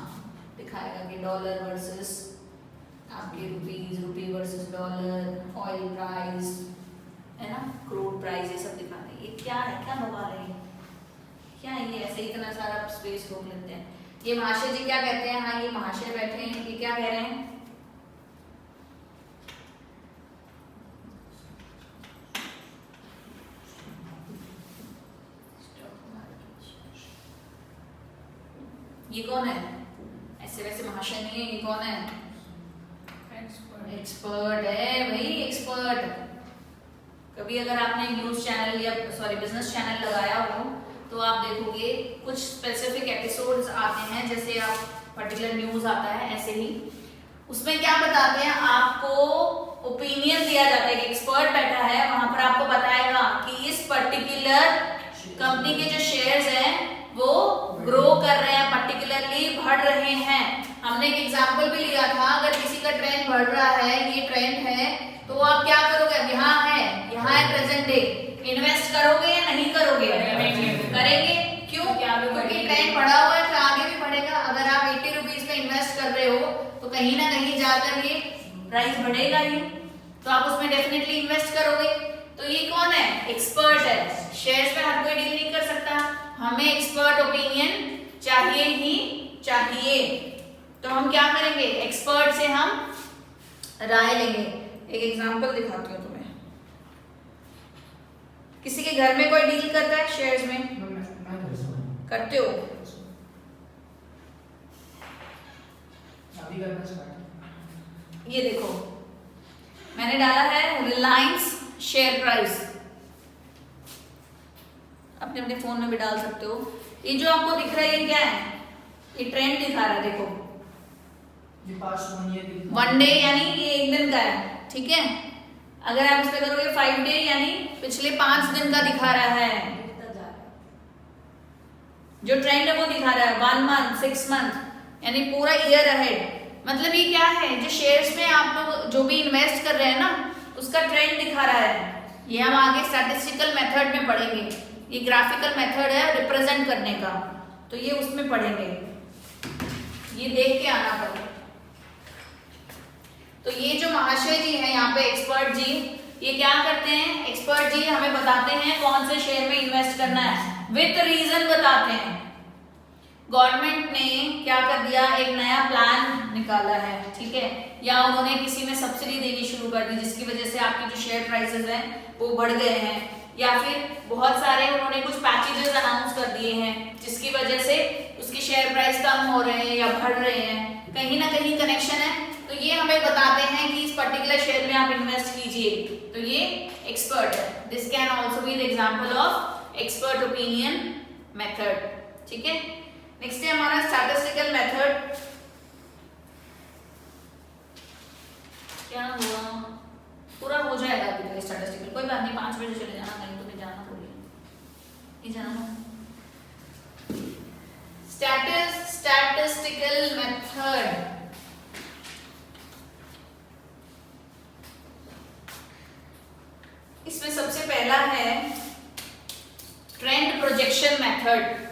दिखाएगा कि डॉलर वर्सेस आपके रुपी वर्सेस डॉलर, ऑयल प्राइस है ना, क्रूड प्राइस, ये सब दिखाते हैं। ये क्या है, क्या बवाल है, क्या है ये? ऐसे इतना सारा स्पेस रोक लेते हैं। ये महाशय जी क्या कहते हैं? हाँ, ये महाशय बैठे हैं, ये क्या कह रहे हैं? ये कौन है? ऐसे वैसे महाशय नहीं है, ये कौन है? एक्सपर्ट है भाई, एक्सपर्ट। कभी अगर आपने न्यूज चैनल या बिजनेस चैनल लगाया हो तो आप देखोगे कुछ स्पेसिफिक एपिसोड्स आते हैं, जैसे आप पर्टिकुलर न्यूज आता है ऐसे ही, उसमें क्या बताते हैं, आपको ओपिनियन दिया जाता है कि एक्सपर्ट बैठा है वहां पर आपको बताएगा कि इस पर्टिकुलर कंपनी के जो शेयर्स हैं वो ग्रो कर रहे हैं, पर्टिकुलरली बढ़ रहे हैं। हमने एक एग्जांपल भी लिया था, अगर किसी का ट्रेंड बढ़ रहा है, ये ट्रेंड है, तो आप क्या करोगे, यहाँ है प्रेजेंट डे, इन्वेस्ट करोगे या नहीं करोगे? करेंगे। क्यों? क्योंकि ट्रेंड बढ़ा हुआ है तो आगे भी बढ़ेगा। अगर आप 80 रुपीज पे इन्वेस्ट कर रहे हो तो कहीं ना कहीं जाकर ये प्राइस बढ़ेगा ही, तो आप उसमें डेफिनेटली इन्वेस्ट करोगे। तो ये कौन है? एक्सपर्ट है। शेयर्स में हर कोई डील नहीं कर सकता, हमें एक्सपर्ट ओपिनियन चाहिए ही चाहिए। तो हम क्या करेंगे, एक्सपर्ट से हम राय लेंगे। एक एग्जांपल दिखाती हूँ तुम्हें। किसी के घर में कोई डील करता है शेयर्स में? करते हो? अभी करना स्टार्ट। ये देखो मैंने डाला है रिलायंस शेयर प्राइस, अपने अपने फोन में भी डाल सकते हो। ये जो आपको दिख रहा है ये क्या है? ये ट्रेंड दिखा रहा है, देखो ये पास्ट 1 ईयर 1 डे यानी ये एक दिन का है, ठीक है। अगर आप इस पे करोगे 5 डे यानी पिछले 5 दिन का दिखा रहा है। जो ट्रेंड है वो दिखा रहा है 1 मंथ 6 मंथ यानी पूरा ईयर अहेड। मतलब ये क्या है, जो शेयर्स में आप लोग जो भी इन्वेस्ट कर रहे हैं ना उसका ट्रेंड दिखा रहा है। ये हम आगे स्टैटिस्टिकल मेथड में पढ़ेंगे, ये ग्राफिकल मेथड है रिप्रेजेंट करने का, तो ये उसमें पढ़ेंगे, ये देख के आना पड़ेगा। तो ये जो महाशय जी हैं यहाँ पे एक्सपर्ट जी, ये क्या करते हैं, एक्सपर्ट जी हमें बताते हैं कौन से शेयर में इन्वेस्ट करना है, विद रीजन बताते हैं। गवर्नमेंट ने क्या कर दिया, एक नया प्लान निकाला है, ठीक है, या उन्होंने किसी में सब्सिडी देनी शुरू कर दी जिसकी वजह से आपके जो शेयर प्राइसेस हैं वो बढ़ गए हैं, या फिर बहुत सारे उन्होंने कुछ पैकेजेस अनाउंस कर दिए हैं जिसकी वजह से उसके शेयर प्राइस कम हो रहे हैं या बढ़ रहे हैं, कहीं ना कहीं कनेक्शन है। तो ये हमें बताते हैं कि इस पर्टिकुलर शेयर में आप इन्वेस्ट कीजिए, तो ये एक्सपर्ट है। This can also be the example of expert opinion method, ठीक है। नेक्स्ट है हमारा स्टैटिस्टिकल मेथड। क्या हुआ, पूरा हो जाएगा अभी तक स्टैटिस्टिकल, कोई बात नहीं, 5 बजे चले जाना, कहीं तो नहीं जाना, थोड़ी नहीं जाना। स्टैटिस्टिकल मेथड, इसमें सबसे पहला है ट्रेंड प्रोजेक्शन मेथड।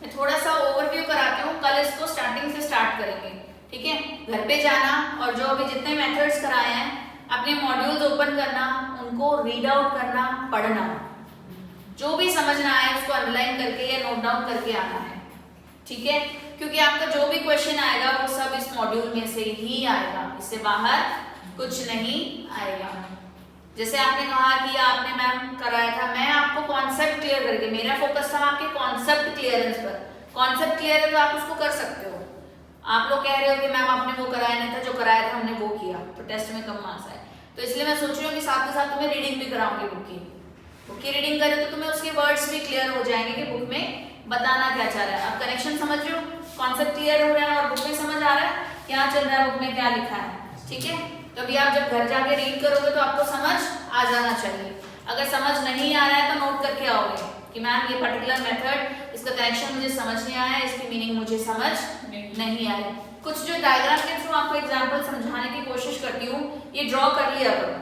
मैं थोड़ा सा ओवरव्यू कराती हूँ, कल इसको स्टार्टिंग से स्टार्ट करेंगे, ठीक है। घर पे जाना और जो अभी जितने मेथड्स कराए हैं अपने मॉड्यूल्स ओपन करना, उनको रीड आउट करना, पढ़ना, जो भी समझना आए उसको अंडरलाइन करके या नोट डाउन करके आना है, ठीक है। क्योंकि आपका जो भी क्वेश्चन आएगा वो सब इस मॉड्यूल में से ही आएगा, इससे बाहर कुछ नहीं आएगा। जैसे आपने कहा कि आपने मैम कराया था, मैं आपको कॉन्सेप्ट क्लियर करके, मेरा फोकस था आपके कॉन्सेप्ट क्लियरेंस पर। कॉन्सेप्ट क्लियर है तो आप उसको कर सकते हो। आप लोग कह रहे हो कि मैम आपने वो कराया नहीं था, जो कराया था हमने वो किया तो टेस्ट में कम मार्क्स आए, तो इसलिए मैं सोच रही हूँ कि साथ के साथ तुम्हें रीडिंग भी कराऊंगी। बुक की रीडिंग करें तो तुम्हें उसके वर्ड्स भी क्लियर हो जाएंगे कि बुक में बताना क्या चाह रहा है। आप कनेक्शन समझ रहे हो, कॉन्सेप्ट क्लियर हो रहा है और बुक में समझ आ रहा है क्या चल रहा है, बुक में क्या लिखा है, ठीक है। तो अभी आप जब घर जाके रीड करोगे तो आपको समझ आ जाना चाहिए। अगर समझ नहीं आ रहा है तो नोट करके आओगे कि मैम ये पर्टिकुलर मेथड, इसका कनेक्शन मुझे समझ नहीं आया, इसकी मीनिंग मुझे समझ नहीं आई। कुछ जो डायग्राम के थ्रू आपको एग्जांपल समझाने की कोशिश करती हूँ, ये ड्रॉ कर लिया करो।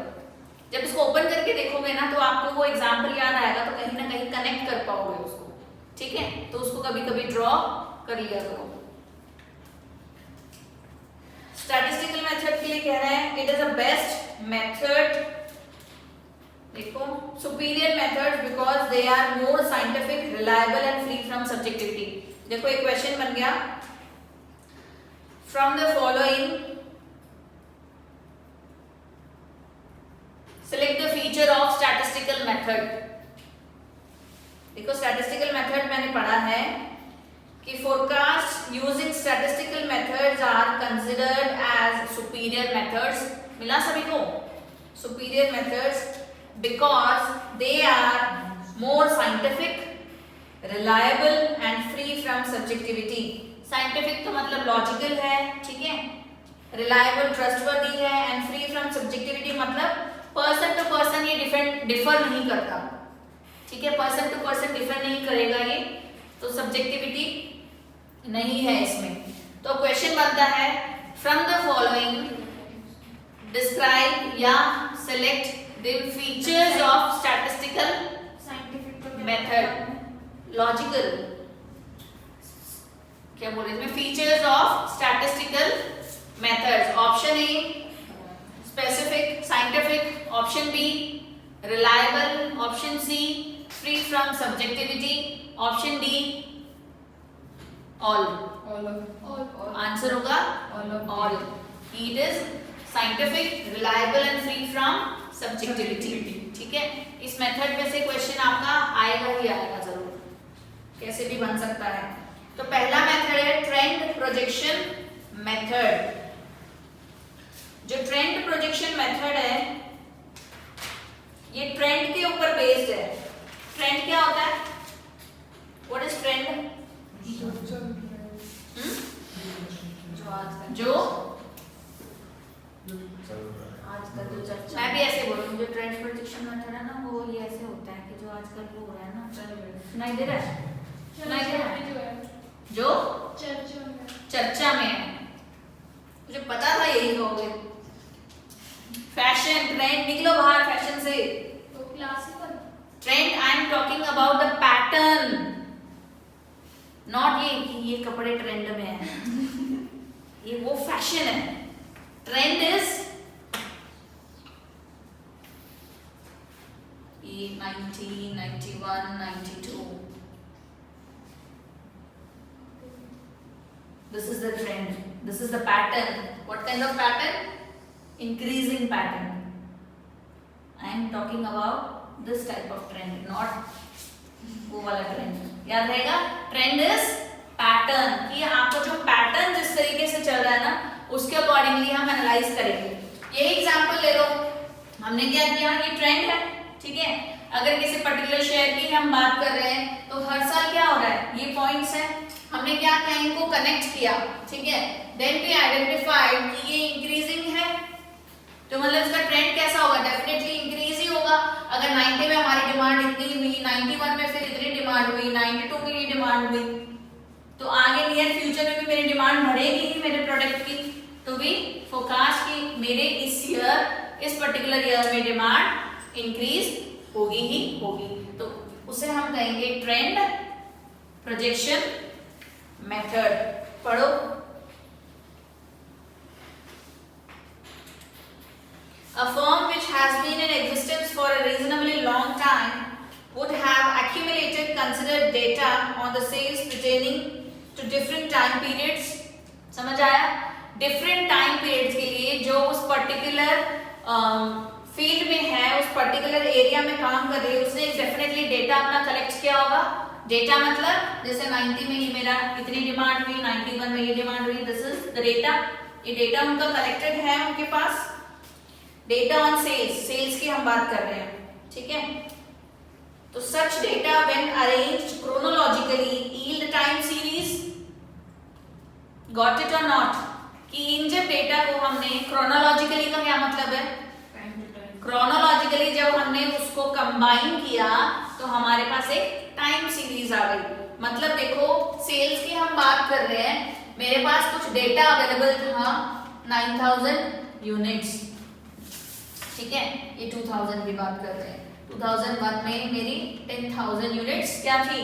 जब इसको ओपन करके देखोगे ना तो आपको वो एग्जांपल याद आएगा, तो कहीं ना कहीं कनेक्ट कर पाओगे उसको, ठीक है। तो उसको कभी कभी ड्रॉ कर लिया करो। स्टैटिस्टिकल मेथड के लिए कह रहे हैं it is a best method, देखो, superior method because they are more scientific, reliable and free from subjectivity. देखो एक क्वेश्चन बन गया, from the following select the feature of statistical method। देखो स्टैटिस्टिकल मेथड मैंने पढ़ा है कि forecast using statistical methods are considered as superior methods। मिला सभी को? superior methods because they are more scientific, reliable and free from subjectivity। scientific तो मतलब logical है, ठीक है, रिलायबल ट्रस्टवर्दी है, एंड फ्री फ्रॉम सब्जेक्टिविटी मतलब पर्सन टू पर्सन ये डिफर नहीं करता, ठीक है, पर्सन टू पर्सन डिफर नहीं करेगा ये, तो सब्जेक्टिविटी नहीं है इसमें। तो क्वेश्चन बनता है फ्रॉम द फॉलोइंग डिस्क्राइब या select the features of statistical scientific method logical, क्या बोल रहे हैं, features of statistical methods. Option A specific scientific, option B reliable, option C free from subjectivity, option D all. Answer होगा all. It is scientific, reliable and free from subjectivity, ठीक है। इस method में से क्वेश्चन आपका आएगा ही आएगा जरूर, कैसे भी बन सकता है। तो पहला मेथड है ट्रेंड प्रोजेक्शन मेथड। जो ट्रेंड प्रोजेक्शन मेथड है ये ट्रेंड के ऊपर बेस्ड है। ट्रेंड क्या होता है? What is trend? जो आजकल जो चर्चा, मैं भी ऐसे बोलूँ, जो ट्रेंड प्रोजेक्शन मेथड है ना वो ये ऐसे होता है कि जो आजकल वो हो रहा है ना, सुनाई दे रहा है, सुनाई दे रहा है, जो चर्चा में है। मुझे पता था यही कहोगे। फैशन ट्रेंड, निकलो बाहर फैशन से। तो classical trend I am talking about the pattern, not ये कि ये कपड़े ट्रेंड में है ये वो फैशन है। ट्रेंड इज ये 90, 91, 92, this is the trend, this is the pattern. What kind of pattern? Increasing pattern. I am talking about this type of trend, not वो वाला trend. याद रहेगा, ट्रेंड इज पैटर्न, कि आपको जो पैटर्न जिस तरीके से चल रहा है ना उसके अकॉर्डिंगली हम एनालाइज करेंगे। ये एग्जांपल ले लो, हमने क्या किया, ये ट्रेंड है, ठीक है। अगर किसी पर्टिकुलर शेयर की हम बात कर रहे हैं तो हर साल क्या हो रहा है, ये पॉइंट्स है, हमने क्या किया, इनको कनेक्ट किया, ठीक है। देन वी आइडेंटिफाइड कि ये इंक्रीजिंग है, तो मतलब इसका ट्रेंड कैसा होगा, डेफिनेटली इंक्रीज ही होगा। अगर 90 में हमारी डिमांड इतनी हुई, 91 में फिर इतनी डिमांड हुई, 92 में ये डिमांड हुई, तो आगे नियर फ्यूचर में भी मेरी डिमांड बढ़ेगी ही मेरे प्रोडक्ट की। तो वी फोरकास्ट कि मेरे इस ईयर, इस पर्टिकुलर ईयर में डिमांड इंक्रीज होगी ही होगी, तो उसे हम कहेंगे ट्रेंड प्रोजेक्शन मेथड। पढ़ो। A firm which has been in existence for a reasonably long time would have accumulated considered data on the sales pertaining to different time periods. समझ आया? Different time periods के लिए जो उस particular field में है, उस पर्टिकुलर एरिया में काम कर रही है, उसने डेफिनेटली डेटा अपना कलेक्ट किया होगा। डेटा मतलब जैसे 90 में ये मेरा इतनी डिमांड हुई, 91 में ये डिमांड हुई, दिस इज द डेटा। ये डेटा उनका कलेक्टेड है उनके पास। डेटा ऑन सेल्स, सेल्स की हम बात कर रहे हैं, ठीक है। तो such data when arranged chronologically yield time series, got it और नॉट, कि इन जब डेटा को हमने क्रोनोलॉजिकली का क्या मतलब है, क्रोनोलॉजिकली जब हमने उसको कंबाइन किया तो हमारे पास एक टाइम सीरीज आ गई। मतलब देखो सेल्स की हम बात कर रहे हैं, मेरे पास कुछ डेटा अवेलेबल था 9000 यूनिट्स, ठीक है। ये 2000 की बात कर रहे हैं, 2001 में मेरी 10,000 यूनिट्स क्या थी,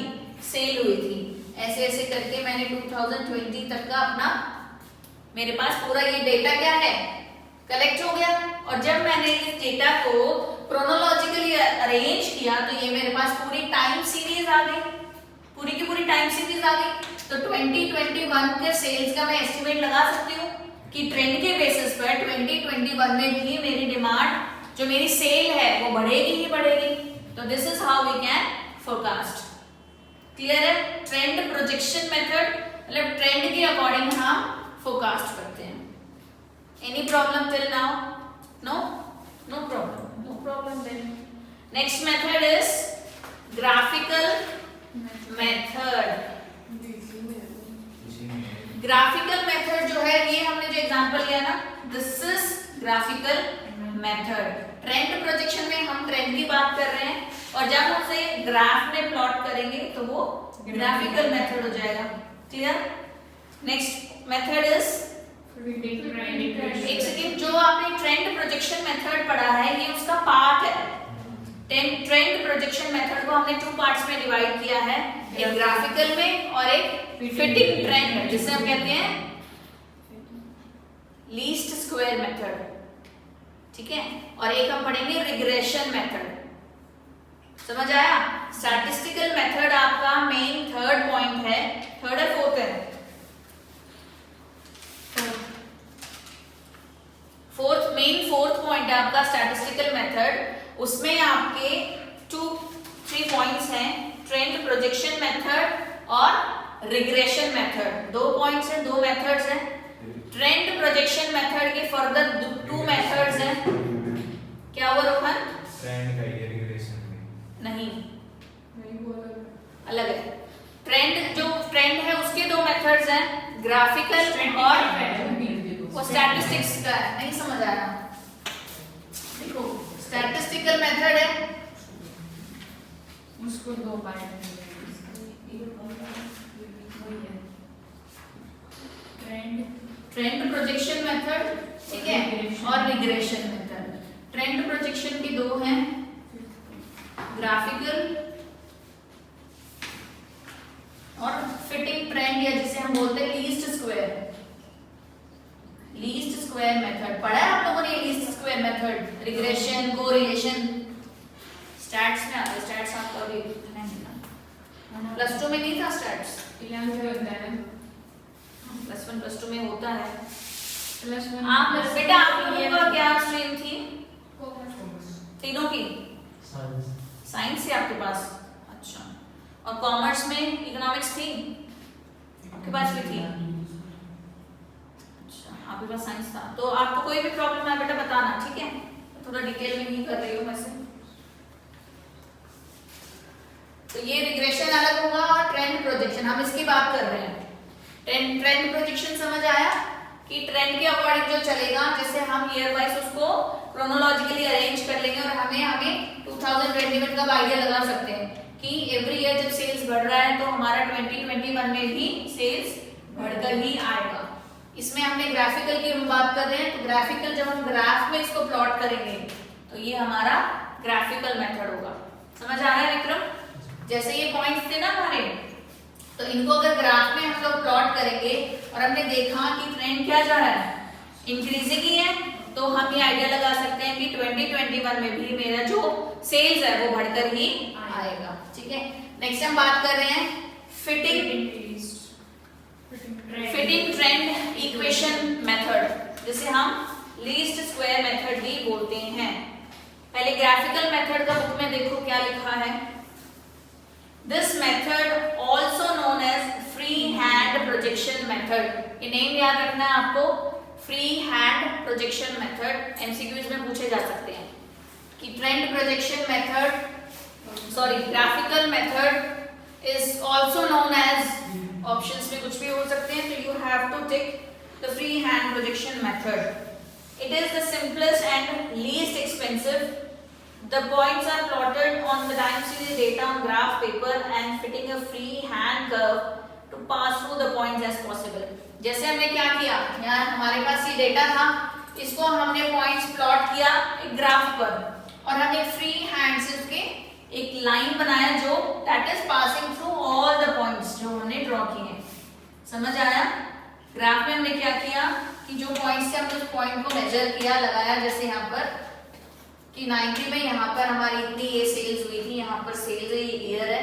सेल हुई थी। ऐसे ऐसे करके मैंने 2020 तक का अपना, मेरे पास पूरा ये डेटा क्या है, कलेक्ट हो गया। और जब मैंने इस डेटा को क्रोनोलॉजिकली अरेंज किया तो ये मेरे पास पूरी टाइम सीरीज आ गई, पूरी की पूरी टाइम सीरीज आ गई। तो 2021 के सेल्स का मैं एस्टिमेट लगा सकती हूँ कि ट्रेंड के बेसिस पर 2021 में भी मेरी डिमांड, जो मेरी सेल है वो बढ़ेगी ही बढ़ेगी। तो this is how we can forecast. Clear है? ट्रेंड प्रोजेक्शन मेथड, मतलब ट्रेंड के अकॉर्डिंग हम फोरकास्ट करते हैं। Any problem till now? No, no problem, no problem then. Next method is graphical method. Graphical method जो है, ये हमने जो एग्जांपल लिया ना, this is graphical method. Trend projection में हम ट्रेंड की बात कर रहे हैं, और जब हम उसे ग्राफ में प्लॉट करेंगे तो वो ग्राफिकल मेथड हो जाएगा। क्लियर? नेक्स्ट मेथड इज एक सेकंड, जो आपने ट्रेंड प्रोजेक्शन मेथड पढ़ा है ये उसका पार्ट है। ट्रेंड प्रोजेक्शन मेथड को हमने 2 पार्ट्स में डिवाइड किया है, एक ग्राफिकल में और एक फिटिंग ट्रेंड में, जिसे हम कहते हैं लीस्ट स्क्वायर मेथड। ठीक है, और एक हम पढ़ेंगे रिग्रेशन मेथड। समझ आया? स्टैटिस्टिकल मेथड आपका मेन 3rd पॉइंट है, 3rd और 4th है। 4th पॉइंट है आपका स्टैटिस्टिकल मेथड। उसमें आपके 2-3 पॉइंट्स हैं, ट्रेंड प्रोजेक्शन मेथड और रिग्रेशन मेथड। 2 पॉइंट्स हैं, 2 मेथड्स हैं। ट्रेंड प्रोजेक्शन मेथड के फर्दर 2 मेथड्स हैं। क्या हुआ रोहन? ट्रेंड का ये रिग्रेशन नहीं, वो अलग है। जो ट्रेंड है उसके 2 मेथड्स हैं, ग्राफिकल और वो स्टैटिस्टिक्स का है। नहीं समझ आया? देखो, स्टैटिस्टिकल मेथड है, उसको 2 पार्ट में ट्रेंड प्रोजेक्शन मेथड, ठीक है, और रिग्रेशन मेथड। ट्रेंड प्रोजेक्शन के 2 हैं, ग्राफिकल और फिटिंग ट्रेंड, या जिसे हम बोलते हैं लीस्ट स्क्वायर मेथड। पढ़ा है आप लोगों ने least square method, regression, correlation, stats में आता है। स्टैट्स आपका भी +2 में नहीं था स्टैट्स? 11 में होता है, +1 +2 में होता है। +1 आप बेटा, आप लोगों का क्या स्ट्रीम थी? तीनों की साइंस है आपके पास? अच्छा, और कॉमर्स में इकोनॉमिक्स थी? आपके पास भी थी? अच्छा, आपके पास साइंस था। तो आपको कोई भी प्रॉब्लम है बेटा बताना, ठीक है? थोड़ा डिटेल में नहीं कर रही हूँ वैसे। तो ये रिग्रेशन अलग होगा और ट्रेंड प्रोजेक्शन, हम इसकी बात कर रहे हैं। ट्रेंड प्रोजेक्शन समझ आया कि ट्रेंड के अकॉर्डिंग जो चलेगा, जैसे हम ईयर वाइज उसको क्रोनोलॉजिकली अरेंज कर लेंगे और हमें 2021 का आइडिया लगा सकते हैं कि एवरी ईयर जब सेल्स बढ़ रहा है तो हमारा 2021 में भी सेल्स बढ़कर ही आएगा। इसमें हमने ग्राफिकल की हम बात कर रहे हैं, तो ग्राफिकल जब हम ग्राफ में इसको प्लॉट करेंगे तो ये हमारा ग्राफिकल मेथड होगा। समझ आ रहा है विक्रम? जैसे ये पॉइंट्स थे ना हमारे, तो इनको अगर ग्राफ में हम लोग प्लॉट करेंगे और हमने देखा कि ट्रेंड क्या जा रहा है, इंक्रीजिंग ही है, तो हम ये आइडिया लगा सकते हैं कि 2021 में भी मेरा जो सेल्स है वो बढ़कर ही आएगा। ठीक है, नेक्स्ट हम बात कर रहे हैं फिटिंग ट्रेंड इक्वेशन मेथड, जिसे हम लीस्ट स्क्वायर मेथड भी बोलते हैं। पहले ग्राफिकल मेथड का बुक में देखो क्या लिखा है। This method also known as free hand projection method. ये नेम याद रखना है आपको, free hand projection method. MCQs में पूछे जा सकते हैं कि trend projection method, graphical method is also known as, options में कुछ भी हो सकते हैं, तो you have to tick the free hand projection method. It is the simplest and least expensive. The points are plotted on the time series data on graph paper and fitting a free hand curve to pass through the points as possible. जैसे हमने क्या किया, यहाँ हमारे पास ये data था, इसको हमने पॉइंट्स प्लॉट किया एक ग्राफ पर और हमने फ्री हैंड से उसके एक लाइन बनाया जो that is passing through all the points जो हमने ड्रॉ किए हैं। समझ आया? ग्राफ में हमने क्या किया कि जो पॉइंट से हमने उस पॉइंट को मेजर किया, लगाया, जैसे यहाँ पर कि 90 में यहाँ पर हमारी इतनी ये सेल्स हुई थी, यहाँ पर सेल्स है, ये ईयर है,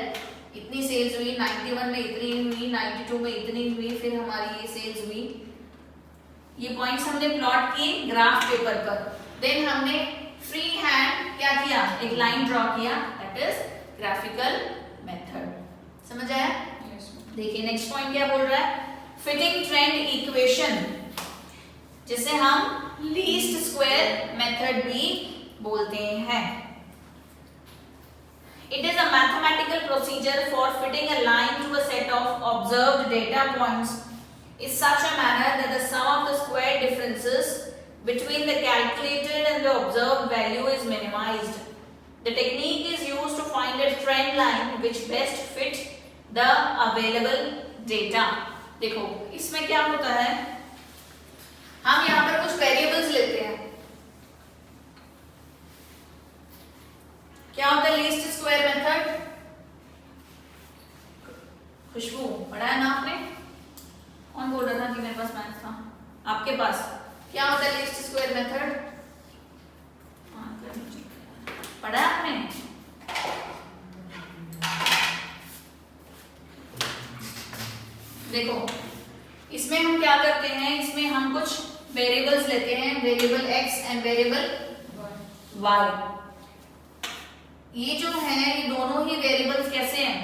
इतनी सेल्स हुई, 91 में इतनी हुई, 92 में इतनी हुई, फिर हमारी ये सेल्स हुई। ये पॉइंट्स हमने प्लॉट किए ग्राफ पेपर पर, देन हमने फ्री हैंड क्या किया, एक लाइन ड्रॉ किया, दैट इज ग्राफिकल मेथड। समझ आया? देखिए नेक्स्ट पॉइंट क्या बोल रहा है, फिटिंग ट्रेंड इक्वेशन, जिसे हम लीस्ट स्क्वायर मेथड भी बोलते हैं। It is a mathematical procedure for fitting a line to a set of observed data points is such a manner that the sum of the square differences between the calculated and the observed value is minimized. The technique is used to find a trend line which best fit the available data. देखो इसमें क्या होता है, हम यहाँ पर कुछ variables लेते हैं. क्या होता है लीस्ट स्क्वायर मेथड? खुशबू पढ़ा है ना आपने? कौन बोल रहा था कि मेरे पास मैथ्स था? आपके पास क्या होता है लीस्ट स्क्वायर मेथड? पढ़ा है आपने? देखो इसमें हम क्या करते हैं, इसमें हम कुछ वेरिएबल्स लेते हैं, variable x and variable y. ये जो है ये दोनों ही वेरिएबल्स कैसे हैं,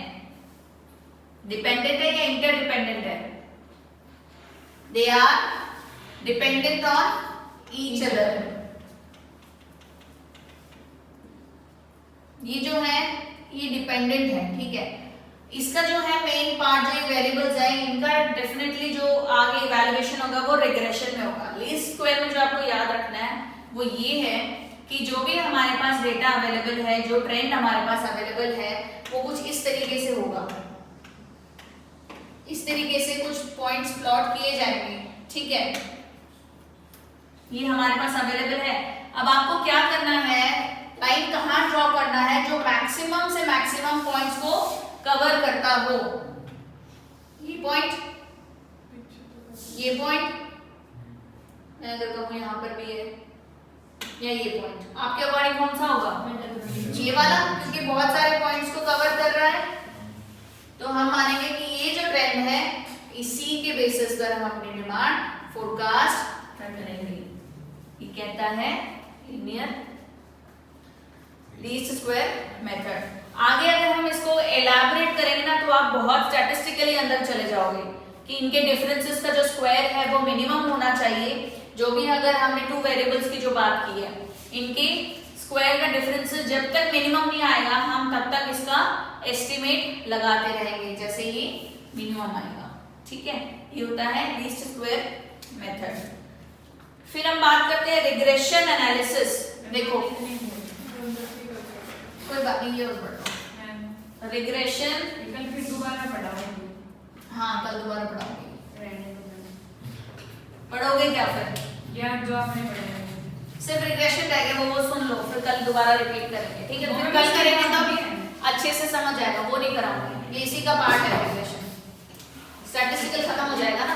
डिपेंडेंट है या इंटरडिपेंडेंट है? They are dependent on each other. ये जो है ये डिपेंडेंट है, ठीक है. इसका जो है मेन पार्ट जो ये वेरिएबल्स है इनका डेफिनेटली जो आगे इवैल्यूएशन होगा वो रिग्रेशन में होगा. लीस्ट स्क्वायर में जो आपको याद रखना है वो ये है कि जो भी हमारे पास डेटा अवेलेबल है, जो ट्रेंड हमारे पास अवेलेबल है वो कुछ इस तरीके से होगा. इस तरीके से कुछ पॉइंट्स प्लॉट किए जाएंगे, ठीक है. ये हमारे पास अवेलेबल है. अब आपको क्या करना है, लाइन कहाँ ड्रॉ करना है जो मैक्सिमम से मैक्सिमम पॉइंट्स को कवर करता हो. ये पॉइंट, ये पॉइंट, मैं अगर कहूँ यहाँ पर भी है, या ये पॉइंट, आपके अकॉर्डिंग कौन सा होगा? ये वाला, क्योंकि बहुत सारे पॉइंट्स को कवर कर रहा है. तो हम मानेंगे कि ये जो ट्रेंड है इसी के बेसिस पर हम अपनी डिमांड फोरकास्ट करेंगे. ये कहता है लीनियर लीस्ट स्क्वायर मेथड. आगे अगर हम इसको एलैबोरेट करेंगे ना तो आप बहुत स्टैटिस्टिकली अंदर चले जाओगे कि इनके डिफरेंसेस का जो स्क्वायर है वो मिनिमम होना चाहिए. जो भी अगर हमने टू वेरिएबल्स की जो बात की है इनके स्क्वायर का डिफरेंसेस जब तक मिनिमम नहीं आएगा हम तब तक इसका एस्टिमेट लगाते रहेंगे जैसे ये मिनिमम आएगा, ठीक है. ये होता है लीस्ट स्क्वायर मेथड. फिर हम बात करते हैं रिग्रेशन एनालिसिस. देखो कोई बात नहीं, ये और पढ़ो रिग्रेशन. कल फिर दोबारा पढ़ाओगे? हाँ कल दोबारा पढ़ाओगे. पढ़ोगे क्या फिर? यार जो आपने पढ़ा सिर्फ रिग्रेशन रह गया वो सुन लो, फिर कल दोबारा रिपीट करेंगे, ठीक है. फिर कल करेंगे तब अच्छे से समझ आएगा, वो नहीं कराऊंगी. ये इसी का पार्ट है रिग्रेशन. स्टैटिस्टिकल खत्म हो जाएगा ना.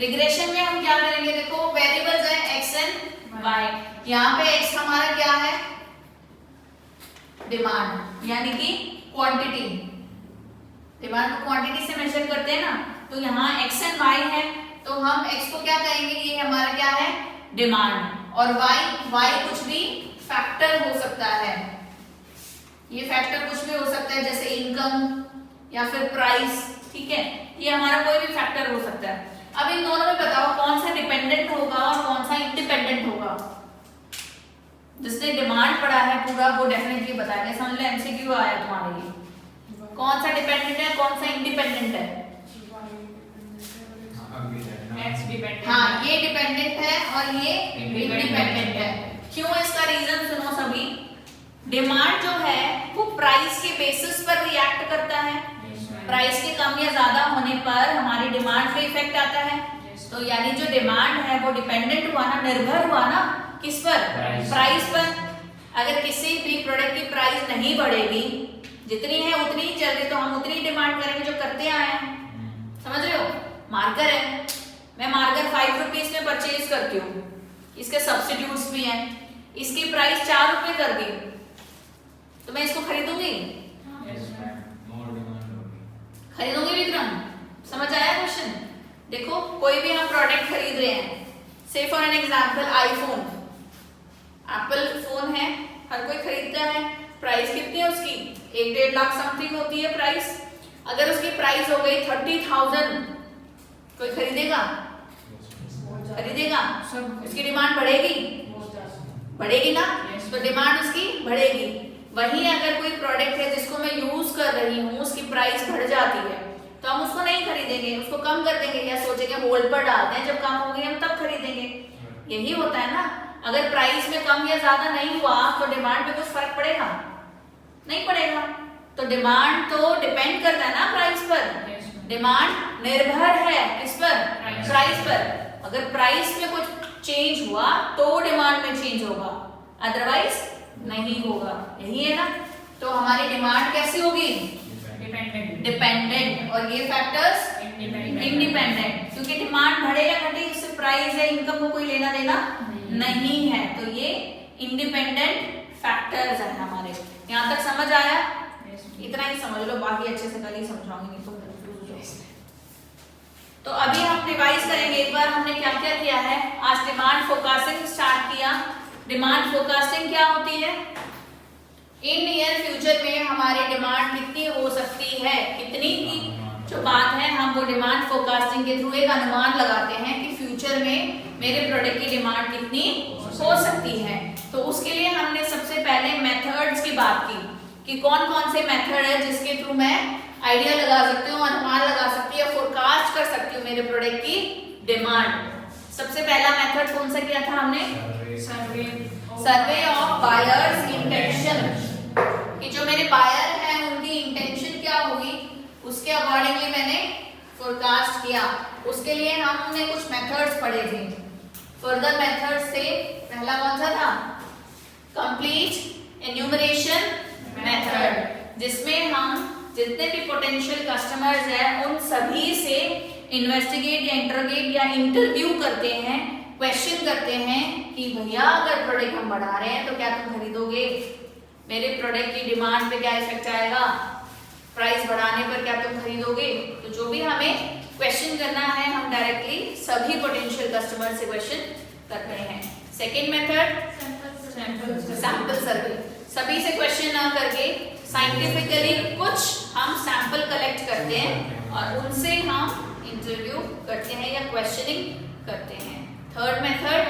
रिग्रेशन में हम क्या करेंगे, देखो वेरिएबल्स है x एंड y. यहाँ पे x हमारा क्या है, डिमांड, यानी कि क्वांटिटी. डिमांड को क्वांटिटी से मेजर करते हैं ना, तो यहाँ x एंड y है तो हम x को क्या कहेंगे, ये हमारा क्या है, डिमांड. और y कुछ भी फैक्टर हो सकता है. ये फैक्टर कुछ भी हो सकता है जैसे इनकम या फिर प्राइस, ठीक है. ये हमारा कोई भी फैक्टर हो सकता है. अब इन दोनों में बताओ कौन सा डिपेंडेंट होगा और कौन सा इंडिपेंडेंट होगा. जिसने डिमांड पढ़ा है पूरा वो डेफिनेटली बताएगा. समझ लो एमसीक्यू आया तुम्हारे लिए. कौन सा डिपेंडेंट है कौन सा इंडिपेंडेंट है? X dependent. हाँ ये डिपेंडेंट है और ये इंडिपेंडेंट है. क्यों? इसका रीजन सुनो सभी. डिमांड जो है वो प्राइस के बेसिस पर रिएक्ट करता है. प्राइस के कम या ज्यादा होने पर हमारी डिमांड पे इफेक्ट आता है. तो यानी जो डिमांड है वो डिपेंडेंट हुआ ना, निर्भर हुआ ना किस पर? प्राइस पर. अगर किसी भी प्रोडक्ट की प्राइस नहीं बढ़ेगी, जितनी है उतनी ही चल रही, तो हम उतनी डिमांड करेंगे जो करते आए हैं. समझ रहे हो? मार्कर है, मैं मार्कर 5 रुपीज में परचेज करती हूँ, इसके सब्स्टिट्यूट्स भी हैं. इसकी प्राइस 4 रुपए कर दी तो मैं इसको खरीदूंगी? खरीदूंगी विक्रम? समझ आया क्वेश्चन? देखो कोई भी हम प्रोडक्ट खरीद रहे हैं, से for an example iPhone, Apple phone है, हर कोई खरीदता है. प्राइस कितनी है उसकी? 1-1.5 लाख समथिंग होती है प्राइस. अगर उसकी प्राइस हो गई 30,000, कोई खरीदेगा? खरीदेगा. उसकी डिमांड बढ़ेगी? बढ़ेगी ना. तो डिमांड उसकी बढ़ेगी. वहीं अगर कोई प्रोडक्ट है जिसको मैं यूज कर रही हूँ, उसकी प्राइस बढ़ जाती है, तो हम उसको नहीं खरीदेंगे, उसको कम कर देंगे या सोचेंगे होल्ड पर डालते हैं, जब कम होगी हम तब खरीदेंगे। यही होता है ना। अगर प्राइस में कम या ज्यादा नहीं हुआ तो डिमांड पे कुछ फर्क पड़ेगा? नहीं पड़ेगा। तो डिमांड तो डिपेंड करता है ना प्राइस पर। डिमांड निर्भर है किस पर? प्राइस पर। अगर प्राइस में कुछ चेंज हुआ तो डिमांड में चेंज होगा, अदरवाइज नहीं होगा। यही है ना। तो हमारी डिमांड कैसी होगी? डिपेंडेंट। और ये फैक्टर्स इंडिपेंडेंट, क्योंकि डिमांड बढ़े या घटे इससे प्राइस या इनकम को कोई लेना देना नहीं है। तो ये इंडिपेंडेंट फैक्टर्स हैं हमारे। यहाँ तक समझ आया? इतना ही समझ लो, बाकी अच्छे से कल ही समझाऊंगी, नहीं तो कंफ्यूज हो जाओगे। तो अभी हम रिवाइज करेंगे एक बार हमने क्या क्या किया है। आज डिमांड फोरकास्टिंग स्टार्ट किया। डिमांड फोरकास्टिंग क्या होती है? इन नियर फ्यूचर में हमारी डिमांड कितनी हो सकती है, कितनी की जो बात है, हम वो डिमांड फोरकास्टिंग के थ्रू एक अनुमान लगाते हैं कि फ्यूचर में मेरे प्रोडक्ट की डिमांड कितनी हो सकती है। तो उसके लिए हमने सबसे पहले मेथड्स की बात की कि कौन कौन से मेथड है जिसके थ्रू मैं आइडिया लगा सकती हूँ, अनुमान लगा सकती हूँ, फोरकास्ट कर सकती हूँ मेरे प्रोडक्ट की डिमांड। सबसे पहला मेथड कौन सा किया था हमने? सर्वे ऑफ बायर्स इंटेंशन, कि जो मेरे बायर हैं उनकी इंटेंशन क्या होगी, उसके अकॉर्डिंगली मैंने फोरकास्ट किया। उसके लिए हमने कुछ मेथड्स पढ़े थे। फर्दर मेथड्स से पहला कौन सा था? कंप्लीट एन्यूमरेशन मेथड, जिसमें हम जितने भी पोटेंशियल कस्टमर्स हैं उन सभी से इन्वेस्टिगेट या इंटरोगेट या इंटरव्यू करते हैं, क्वेश्चन करते हैं कि भैया अगर प्रोडक्ट हम बढ़ा रहे हैं तो क्या तुम खरीदोगे? मेरे प्रोडक्ट की डिमांड पे क्या इफेक्ट आएगा? प्राइस बढ़ाने पर क्या तुम खरीदोगे? तो जो भी हमें क्वेश्चन करना है हम डायरेक्टली सभी पोटेंशियल कस्टमर से क्वेश्चन करते हैं। सेकेंड मेथड सैंपल सर्वे, सभी से क्वेश्चन ना करके साइंटिफिकली कुछ हम सैंपल कलेक्ट करते हैं और उनसे हम इंटरव्यू करते हैं या क्वेश्चनिंग करते हैं। Third method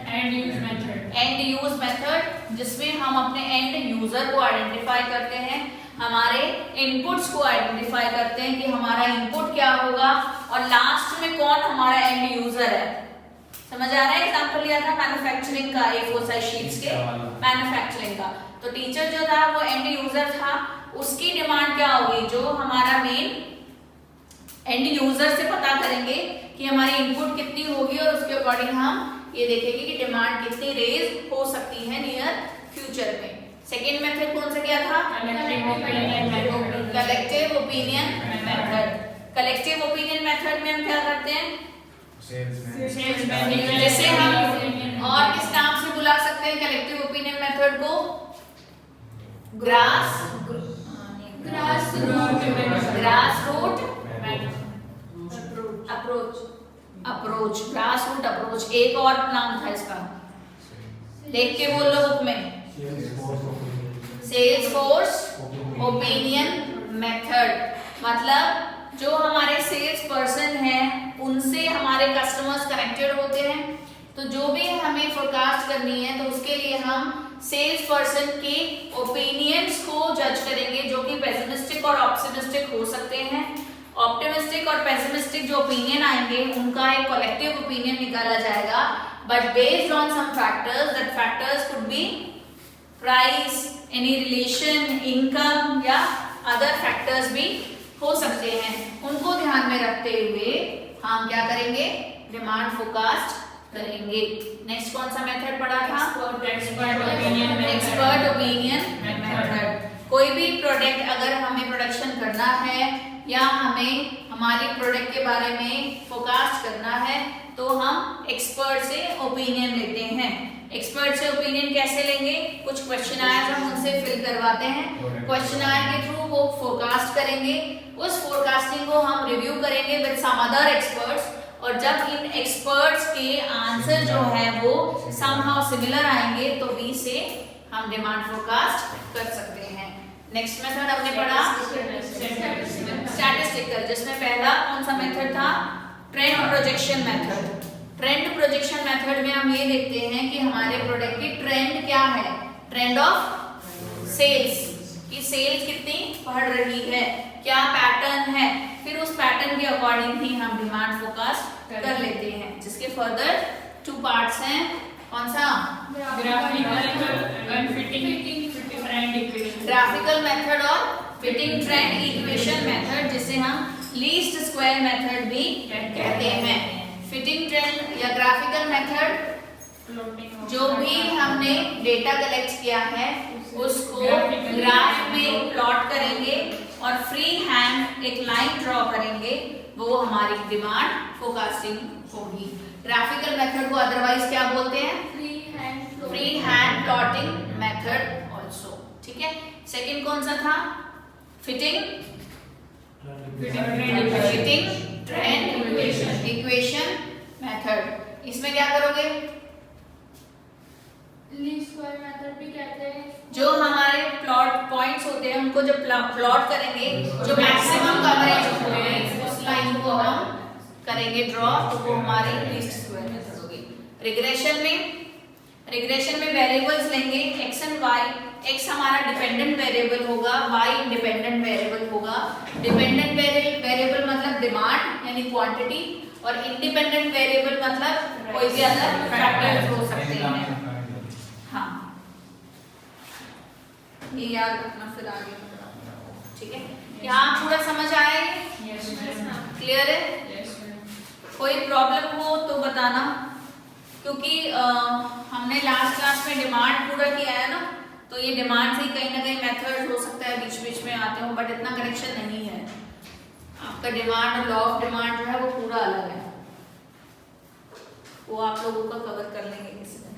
and use method, जिसमें हम अपने एंड यूजर को आइडेंटिफाई करते हैं, हमारे इनपुट्स को आइडेंटिफाई करते हैं कि हमारा इनपुट क्या होगा और लास्ट में कौन हमारा एंड यूजर है। समझ आ रहा है? एग्जांपल लिया था मैन्युफैक्चरिंग का, A4 साइज शीट्स के मैन्युफैक्चरिंग का। तो टीचर जो था वो एंड यूजर था, उसकी डिमांड क्या होगी? जो हमारा मेन एंड यूजर से पता करेंगे कि हमारी इनपुट कितनी होगी और उसके अकॉर्डिंग हम ये देखेंगे कि डिमांड कितनी रेज हो सकती है नियर फ्यूचर में। सेकेंड मेथड कौन सा किया था? Collective opinion method. Collective opinion method में हम क्या करते हैं? जैसे हम और किस नाम से बुला सकते हैं कलेक्टिव ओपिनियन मेथड को? Grass root approach, grass root approach. एक और नाम था इसका, देख के बोल लो बुक में। सेल्स फोर्स ओपिनियन मेथड, मतलब जो हमारे सेल्स पर्सन हैं उनसे हमारे कस्टमर्स कनेक्टेड होते हैं, तो जो भी हमें फोरकास्ट करनी है तो उसके लिए हम सेल्स पर्सन के ओपिनियंस को जज करेंगे, जो कि पेसिमिस्टिक और ऑप्टिमिस्टिक हो सकते हैं। ऑप्टिमिस्टिक और पेसिमिस्टिक जो ओपिनियन आएंगे उनका एक कलेक्टिव ओपिनियन निकाला जाएगा, but based on some factors, that factors could be price, any relation, income या अदर फैक्टर्स भी हो सकते हैं। उनको ध्यान में रखते हुए हम क्या करेंगे? डिमांड फोरकास्ट करेंगे। नेक्स्ट कौन सा मेथड पढ़ा था? Expert opinion method. कोई भी प्रोडक्ट अगर हमें प्रोडक्शन करना है या हमें हमारी प्रोडक्ट के बारे में फोरकास्ट करना है तो हम एक्सपर्ट से ओपिनियन लेते हैं। एक्सपर्ट से ओपिनियन कैसे लेंगे? कुछ क्वेश्चनायर हम उनसे फिल करवाते हैं, क्वेश्चनायर के थ्रू वो फोरकास्ट करेंगे, उस फोरकास्टिंग को हम रिव्यू करेंगे विद सम अदर एक्सपर्ट्स, और जब इन एक्सपर्ट्स के आंसर जो है वो समहाउ सिमिलर आएंगे तो वी से हम डिमांड फोरकास्ट कर सकते हैं। नेक्स्ट मेथड हमने पढ़ा स्टैटिस्टिकल, जिसमें पहला कौन सा मेथड था? Trend projection method. Trend projection method में हम ये देखते हैं कि हमारे प्रोडक्ट की ट्रेंड क्या है, ट्रेंड ऑफ सेल्स, कि सेल्स कितनी बढ़ रही है, क्या पैटर्न है, फिर उस पैटर्न के अकॉर्डिंग ही हम डिमांड फोरकास्ट कर लेते हैं, जिसके फर्दर 2 पार्ट्स हैं। कौन सा? Graphical and fitting trend equation. Graphical method और फिटिंग ट्रेंड इक्वेशन मेथड, जिसे हम लीस्ट स्क्वायर मेथड भी कहते हैं। फिटिंग ट्रेंड या ग्राफिकल मेथड, जो भी हमने डेटा कलेक्ट किया है उसको ग्राफ में प्लॉट करेंगे और फ्री हैंड एक लाइन ड्रॉ करेंगे, वो हमारी डिमांड फोरकास्टिंग होगी। ग्राफिकल मेथड को अदरवाइज क्या बोलते हैं? Free hand plotting method also. ठीक है। सेकंड कौन सा था? Fitting trend equation method. इसमें क्या करोगे? लीस्ट स्क्वायर मेथड भी कहते हैं। जो हमारे प्लॉट पॉइंट्स होते हैं उनको जब प्लॉट करेंगे, जो मैक्सिमम कवरेज होगा उस लाइन को हम करेंगे ड्रॉ, तो वो हमारी लीस्ट स्क्वायर मेथड होगी। रिग्रेशन में वेरिएबल्स लेंगे x एंड y। x हमारा डिपेंडेंट वेरिएबल होगा, y इंडिपेंडेंट वेरिएबल होगा। डिपेंडेंट वेरिएबल मतलब डिमांड यानी क्वांटिटी, और इंडिपेंडेंट वेरिएबल मतलब कोई भी अदर फैक्टर्स हो सकते हैं। हाँ, ये याद रखना, फिर आगे बताऊंगा। ठीक है, यहाँ पूरा समझ आया? Yes ma'am. क्लियर है? Yes ma'am. कोई प्रॉब्लम हो तो बताना, क्योंकि हमने लास्ट क्लास में डिमांड पूरा किया है ना, तो ये डिमांड से कहीं ना कहीं मेथड हो सकता है बीच बीच में आते हो, बट इतना कनेक्शन नहीं है। आपका डिमांड और लॉ ऑफ डिमांड जो है वो पूरा अलग है, वो आप लोगों का कवर कर लेंगे किसी दिन।